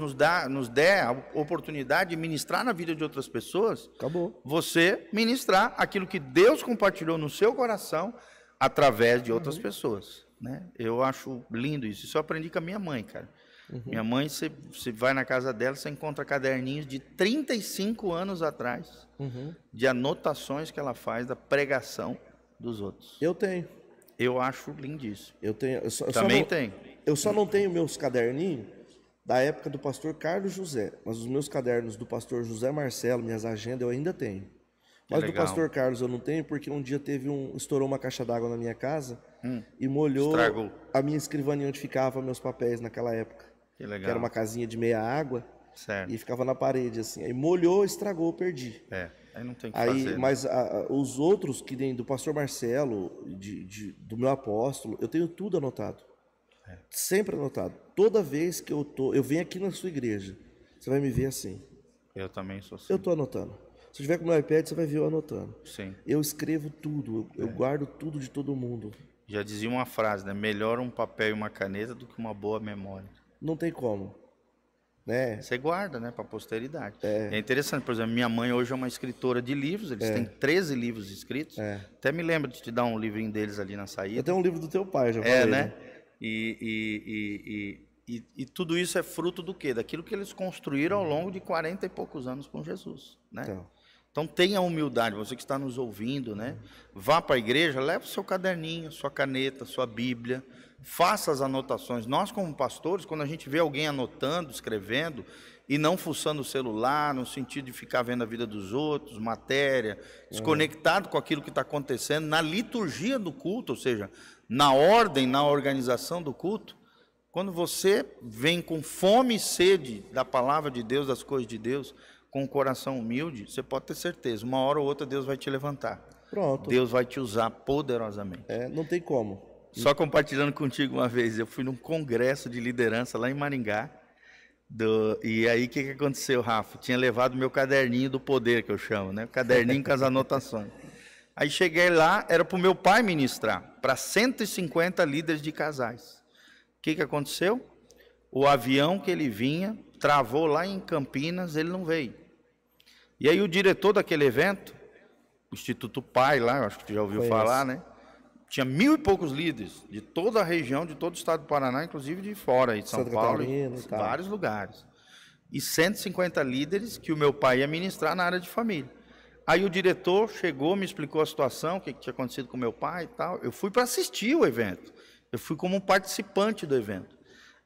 nos der a oportunidade de ministrar na vida de outras pessoas, Acabou. você ministrar aquilo que Deus compartilhou no seu coração através de outras pessoas, né? Eu acho lindo isso. Isso eu aprendi com a minha mãe, cara. Minha mãe, você vai na casa dela, você encontra caderninhos de 35 anos atrás, de anotações que ela faz da pregação dos outros. Eu tenho. Eu acho lindíssimo. Eu tenho. Também tem. Eu só não tenho meus caderninhos da época do pastor Carlos José, mas os meus cadernos do pastor José Marcelo, minhas agendas, eu ainda tenho. Mas do pastor Carlos eu não tenho, porque um dia estourou uma caixa d'água na minha casa e molhou Estragou. a minha escrivaninha onde ficavam meus papéis naquela época. Que legal. Que era uma casinha de meia água. Certo. E ficava na parede, assim. Aí molhou, estragou, perdi. Aí não tem o que fazer. Né? Mas os outros, que nem do pastor Marcelo, do meu apóstolo, eu tenho tudo anotado. Sempre anotado. Toda vez que eu venho aqui na sua igreja, você vai me ver assim. Eu também sou assim. Eu estou anotando. Se eu tiver com o meu iPad, você vai ver eu anotando. Sim. Eu escrevo tudo, eu guardo tudo de todo mundo. Já dizia uma frase, né? Melhor um papel e uma caneta do que uma boa memória. Não tem como. Né? Você guarda, né? Para a posteridade. É interessante, por exemplo, minha mãe hoje é uma escritora de livros, eles têm 13 livros escritos. Até me lembro de te dar um livrinho deles ali na saída. Eu tenho um livro do teu pai, já falei. Né? E tudo isso é fruto do quê? Daquilo que eles construíram ao longo de 40 e poucos anos com Jesus, né? Então tenha humildade, você que está nos ouvindo, né? Vá para a igreja, leve o seu caderninho, sua caneta, sua Bíblia, faça as anotações. Nós, como pastores, quando a gente vê alguém anotando, escrevendo, e não fuçando o celular, no sentido de ficar vendo a vida dos outros, matéria, desconectado com aquilo que está acontecendo, na liturgia do culto, ou seja, na ordem, na organização do culto, quando você vem com fome e sede da palavra de Deus, das coisas de Deus, com um coração humilde, você pode ter certeza, uma hora ou outra Deus vai te levantar. Pronto. Deus vai te usar poderosamente. Não tem como. Só compartilhando contigo uma vez, eu fui num congresso de liderança lá em Maringá, e aí o que aconteceu, Rafa? Tinha levado meu caderninho do poder, que eu chamo, né? O caderninho com as anotações. Aí cheguei lá, era para o meu pai ministrar, para 150 líderes de casais. O que aconteceu? O avião que ele vinha, travou lá em Campinas, ele não veio. E aí o diretor daquele evento, o Instituto Pai lá, acho que tu já ouviu falar, né? Tinha 1000 e poucos líderes de toda a região, de todo o estado do Paraná, inclusive de fora, de São Paulo, vários lugares. E 150 líderes que o meu pai ia ministrar na área de família. Aí o diretor chegou, me explicou a situação, o que tinha acontecido com meu pai e tal. Eu fui para assistir o evento. Eu fui como um participante do evento.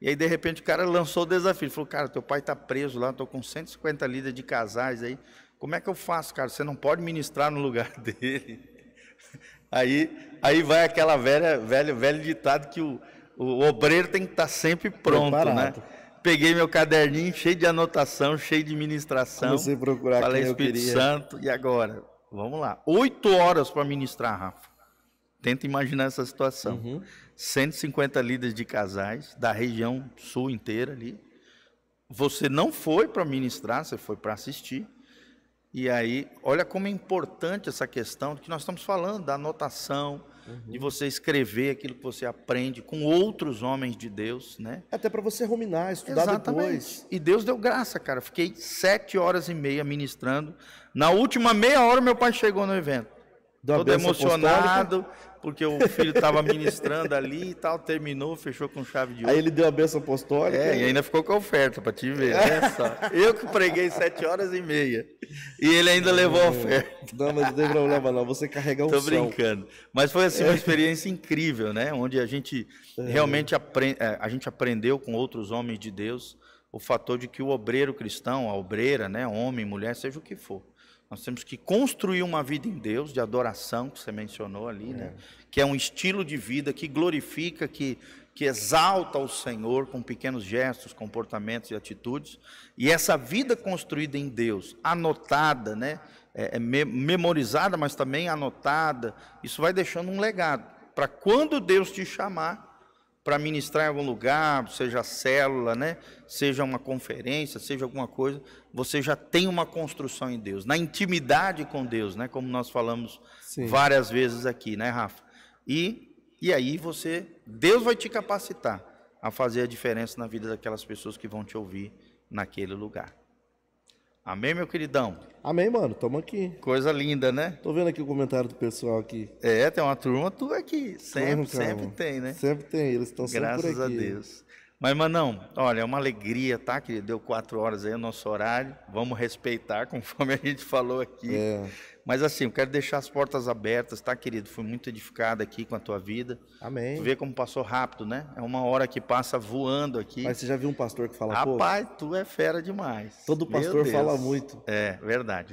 E aí, de repente, o cara lançou o desafio. Ele falou, cara, teu pai está preso lá, estou com 150 líderes de casais aí. Como é que eu faço, cara? Você não pode ministrar no lugar dele. Aí vai aquela velho ditado que o obreiro tem que estar sempre pronto, né? Peguei meu caderninho cheio de anotação, cheio de ministração. Comecei a procurar falei, quem eu Espírito queria. Santo, e agora? Vamos lá. 8 horas para ministrar, Rafa. Tenta imaginar essa situação. 150 líderes de casais da região sul inteira ali. Você não foi para ministrar, você foi para assistir. E aí, olha como é importante essa questão que nós estamos falando, da anotação, de você escrever aquilo que você aprende com outros homens de Deus, né? Até para você ruminar, estudar depois. E Deus deu graça, cara. Fiquei 7 horas e meia ministrando. Na última meia hora, meu pai chegou no evento. Todo emocionado, porque o filho estava ministrando ali e tal, terminou, fechou com chave de ouro. Aí ele deu a bênção apostólica. E ainda ficou com a oferta, para te ver. Olha só. Eu que preguei 7 horas e meia. E ele ainda levou a oferta. Não, mas não tem problema não, você carrega um Tô brincando. Mas foi assim uma experiência incrível, né? Onde a gente realmente aprendeu com outros homens de Deus o fator de que o obreiro cristão, a obreira, né? Homem, mulher, seja o que for. Nós temos que construir uma vida em Deus, de adoração, que você mencionou ali, né? Que é um estilo de vida que glorifica, que exalta o Senhor com pequenos gestos, comportamentos e atitudes. E essa vida construída em Deus, anotada, né? Memorizada, mas também anotada, isso vai deixando um legado. Para quando Deus te chamar para ministrar em algum lugar, seja célula, né? Seja uma conferência, seja alguma coisa, você já tem uma construção em Deus, na intimidade com Deus, né? Como nós falamos várias vezes aqui, né, Rafa? E aí Deus vai te capacitar a fazer a diferença na vida daquelas pessoas que vão te ouvir naquele lugar. Amém, meu queridão? Amém, mano. Tamo aqui. Coisa linda, né? Tô vendo aqui o comentário do pessoal aqui. Tem uma turma tua aqui. Sempre tem, né? Sempre tem, eles estão sempre por aqui. Graças a Deus. Mas, Manão, olha, é uma alegria, tá, querido? Deu 4 horas aí o nosso horário. Vamos respeitar, conforme a gente falou aqui. Mas assim, eu quero deixar as portas abertas, tá, querido? Fui muito edificado aqui com a tua vida. Amém. Tu vê como passou rápido, né? É uma hora que passa voando aqui. Mas você já viu um pastor que fala pouco? Rapaz, tu é fera demais. Todo pastor fala muito. Verdade.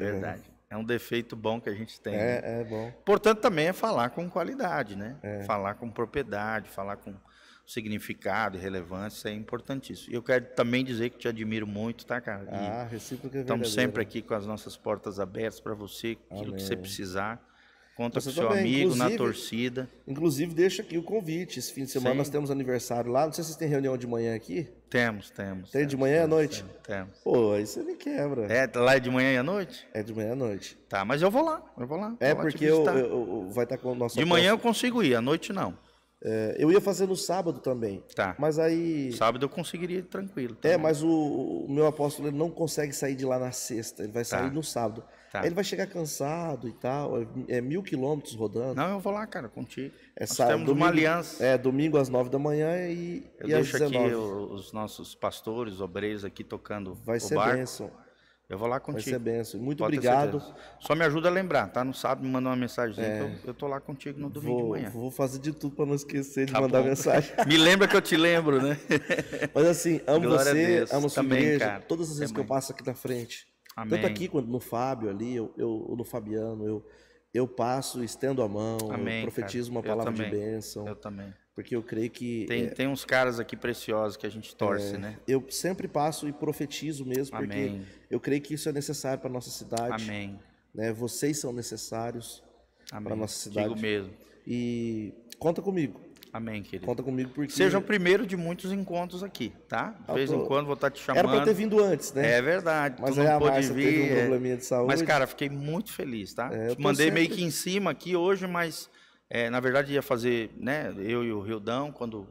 É um defeito bom que a gente tem. É bom. Portanto, também é falar com qualidade, né? Falar com propriedade, falar com significado e relevância, isso é importantíssimo. E eu quero também dizer que te admiro muito, tá, cara? Recíproca é verdadeira. Estamos sempre aqui com as nossas portas abertas para você, aquilo que você precisar. Conta com o seu também, amigo na torcida. Inclusive, deixa aqui o convite. Esse fim de semana nós temos aniversário lá. Não sei se vocês têm reunião de manhã aqui. Temos. Tem de manhã à noite? Temos. Pô, aí você me quebra. Lá é de manhã e à noite? É de manhã à noite. Tá, mas eu vou lá. Porque eu vai estar com o nosso... De manhã eu consigo ir, à noite não. Eu ia fazer no sábado também. Tá. Mas aí... Sábado eu conseguiria ir tranquilo. Também. Mas o meu apóstolo ele não consegue sair de lá na sexta. Ele vai sair no sábado. Tá. Aí ele vai chegar cansado e tal. É 1.000 quilômetros rodando. Não, eu vou lá, cara, contigo. Nós temos uma aliança. Domingo às 9 da manhã e às 19. Eu deixo aqui os nossos pastores, obreiros aqui tocando o barco. Vai ser bênção. Eu vou lá contigo. Vai ser bênção. Muito obrigado. Só me ajuda a lembrar, tá? No sábado me manda uma mensagem. Eu tô lá contigo no domingo de manhã. Vou fazer de tudo para não esquecer de mandar mensagem. Me lembra que eu te lembro, né? Mas assim, amo você, amo sua também, igreja. Cara. Todas as vezes que eu passo aqui na frente. Amém. Tanto aqui quanto no Fábio ali, no Fabiano, eu passo, estendo a mão, Amém, eu profetizo cara. uma palavra de bênção. Eu também. Porque eu creio que... Tem uns caras aqui preciosos que a gente torce, né? Eu sempre passo e profetizo mesmo, Amém. porque eu creio que isso é necessário para a nossa cidade. Amém. Né? Vocês são necessários para a nossa cidade. Digo mesmo. E conta comigo. Amém, querido. Conta comigo porque... Seja o primeiro de muitos encontros aqui, tá? De vez em quando vou estar te chamando. Era para ter vindo antes, né? É verdade. Mas aí a Márcia teve um probleminha de saúde. Mas, cara, fiquei muito feliz, tá? Mandei meio que em cima aqui hoje, mas... na verdade ia fazer, né, eu e o Rildão, quando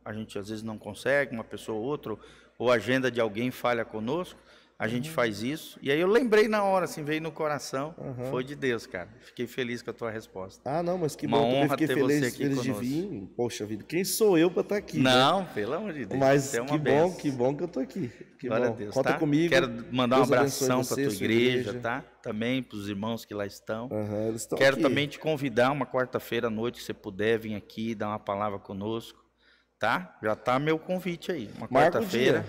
a gente às vezes não consegue, uma pessoa ou outra, ou a agenda de alguém falha conosco, a gente faz isso. E aí eu lembrei na hora, assim, veio no coração, foi de Deus, cara. Fiquei feliz com a tua resposta. Não, mas que uma bom, honra fiquei ter feliz, você aqui feliz de conosco. vir. Poxa vida, quem sou eu para estar aqui? Não, né? pelo amor de Deus. Mas que bom que eu tô aqui. Que Glória bom. a Deus, Conta tá? comigo. Quero mandar um abração para você, tua igreja, tá? Também para os irmãos que lá estão. Eles estão Quero aqui. também te convidar uma quarta-feira à noite, se você puder vir aqui dar uma palavra conosco, tá? Já tá meu convite aí, uma quarta-feira.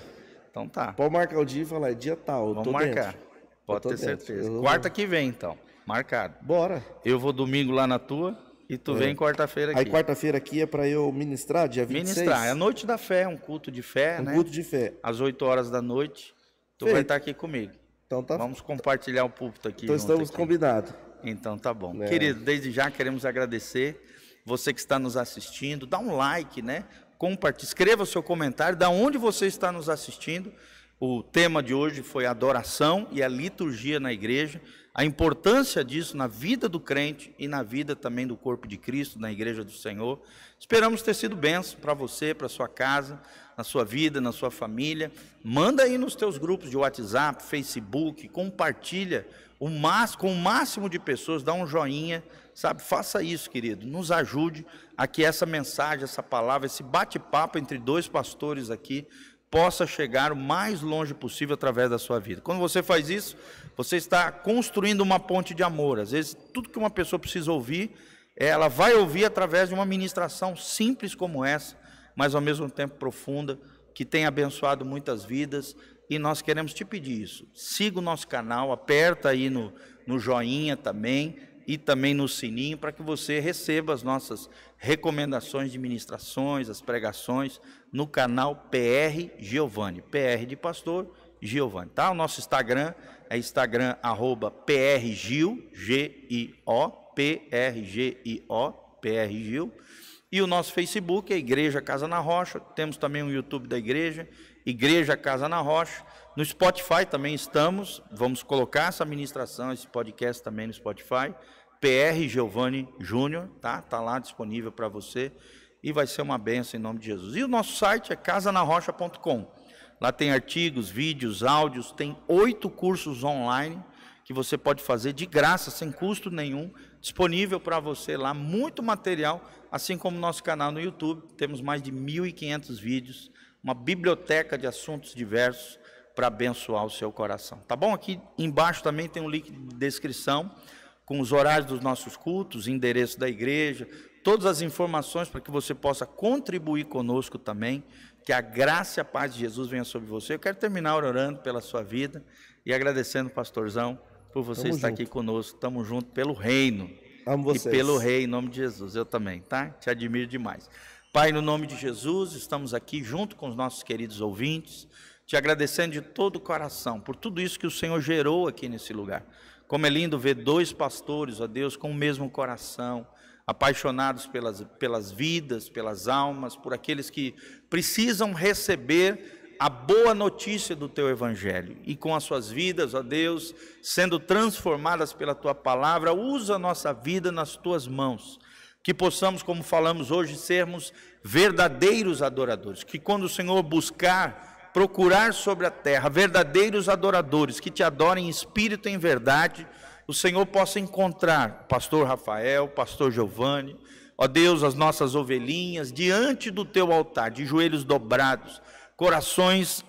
Então tá. Pode marcar o dia e falar, dia tal, Vamos marcar. Dentro. Pode ter certeza. Quarta que vem, então. Marcado. Bora. Eu vou domingo lá na tua e tu vem quarta-feira aqui. Aí quarta-feira aqui é para eu ministrar, dia 26? Ministrar. É a noite da fé, um culto de fé, né? Um culto de fé. Às 8 horas da noite. Tu vai estar aqui comigo. Então tá. Vamos compartilhar o púlpito aqui. Então estamos combinados. Então tá bom. Querido, desde já queremos agradecer você que está nos assistindo. Dá um like, né? Compartilhe, escreva o seu comentário, da onde você está nos assistindo. O tema de hoje foi a adoração e a liturgia na igreja, a importância disso na vida do crente e na vida também do corpo de Cristo, na igreja do Senhor. Esperamos ter sido bênção para você, para sua casa, na sua vida, na sua família. Manda aí nos teus grupos de WhatsApp, Facebook, compartilha com o máximo de pessoas, dá um joinha, sabe? Faça isso, querido, nos ajude a que essa mensagem, essa palavra, esse bate-papo entre dois pastores aqui, possa chegar o mais longe possível através da sua vida. Quando você faz isso, você está construindo uma ponte de amor. Às vezes, tudo que uma pessoa precisa ouvir, ela vai ouvir através de uma ministração simples como essa, mas ao mesmo tempo profunda, que tem abençoado muitas vidas, e nós queremos te pedir isso. Siga o nosso canal, aperta aí no joinha também, e também no sininho, para que você receba as nossas recomendações de ministrações, as pregações, no canal PR Giovanni, PR de pastor Giovanni, tá? O nosso Instagram é Instagram @PRGio, G-I-O, P-R-G-I-O, PRGio, e o nosso Facebook é Igreja Casa na Rocha. Temos também um YouTube da igreja, Igreja Casa na Rocha. No Spotify também estamos, vamos colocar essa ministração, esse podcast também no Spotify, PR Giovanni Júnior, tá lá disponível para você. e vai ser uma bênção em nome de Jesus. E o nosso site é casanarrocha.com. Lá tem artigos, vídeos, áudios, tem 8 cursos online que você pode fazer de graça, sem custo nenhum, disponível para você lá, muito material, assim como nosso canal no YouTube, temos mais de 1.500 vídeos, uma biblioteca de assuntos diversos para abençoar o seu coração. Tá bom? Aqui embaixo também tem um link de descrição, com os horários dos nossos cultos, endereço da igreja, todas as informações para que você possa contribuir conosco também, que a graça e a paz de Jesus venha sobre você. Eu quero terminar orando pela sua vida e agradecendo, pastorzão, por você estar aqui conosco. Estamos juntos pelo reino. Amo vocês. E pelo rei, em nome de Jesus. Eu também, tá? Te admiro demais. Pai, no nome de Jesus, estamos aqui junto com os nossos queridos ouvintes, te agradecendo de todo o coração por tudo isso que o Senhor gerou aqui nesse lugar. Como é lindo ver 2 pastores, ó Deus, com o mesmo coração, apaixonados pelas vidas, pelas almas, por aqueles que precisam receber a boa notícia do Teu Evangelho. E com as suas vidas, ó Deus, sendo transformadas pela Tua Palavra, usa a nossa vida nas Tuas mãos. Que possamos, como falamos hoje, sermos verdadeiros adoradores. Que quando o Senhor procurar sobre a terra verdadeiros adoradores, que Te adorem em espírito e em verdade, o Senhor possa encontrar pastor Rafael, pastor Giovanni, ó Deus, as nossas ovelhinhas, diante do Teu altar, de joelhos dobrados, corações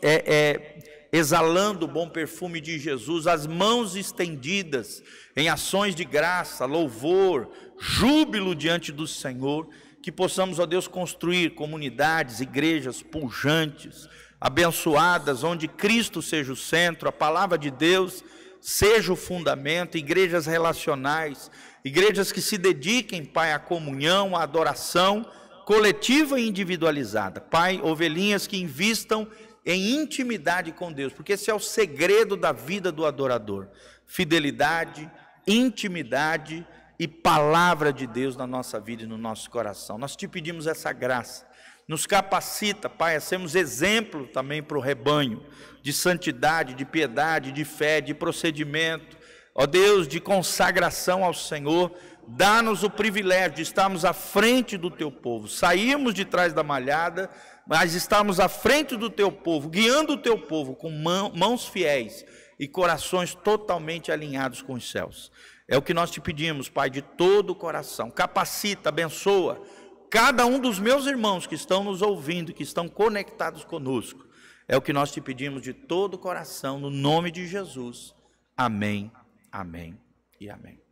exalando o bom perfume de Jesus, as mãos estendidas em ações de graça, louvor, júbilo diante do Senhor, que possamos, ó Deus, construir comunidades, igrejas pujantes, abençoadas, onde Cristo seja o centro, a palavra de Deus seja o fundamento, igrejas relacionais, igrejas que se dediquem, Pai, à comunhão, à adoração coletiva e individualizada. Pai, ovelhinhas que invistam em intimidade com Deus, porque esse é o segredo da vida do adorador. Fidelidade, intimidade e palavra de Deus na nossa vida e no nosso coração. Nós te pedimos essa graça. Nos capacita, Pai, a sermos exemplo também para o rebanho, de santidade, de piedade, de fé, de procedimento, ó Deus, de consagração ao Senhor. Dá-nos o privilégio de estarmos à frente do Teu povo, sairmos de trás da malhada, mas estarmos à frente do Teu povo, guiando o Teu povo com mãos fiéis e corações totalmente alinhados com os céus. É o que nós te pedimos, Pai, de todo o coração. Capacita, abençoa cada um dos meus irmãos que estão nos ouvindo, que estão conectados conosco. É o que nós te pedimos de todo o coração, no nome de Jesus. Amém, amém e amém.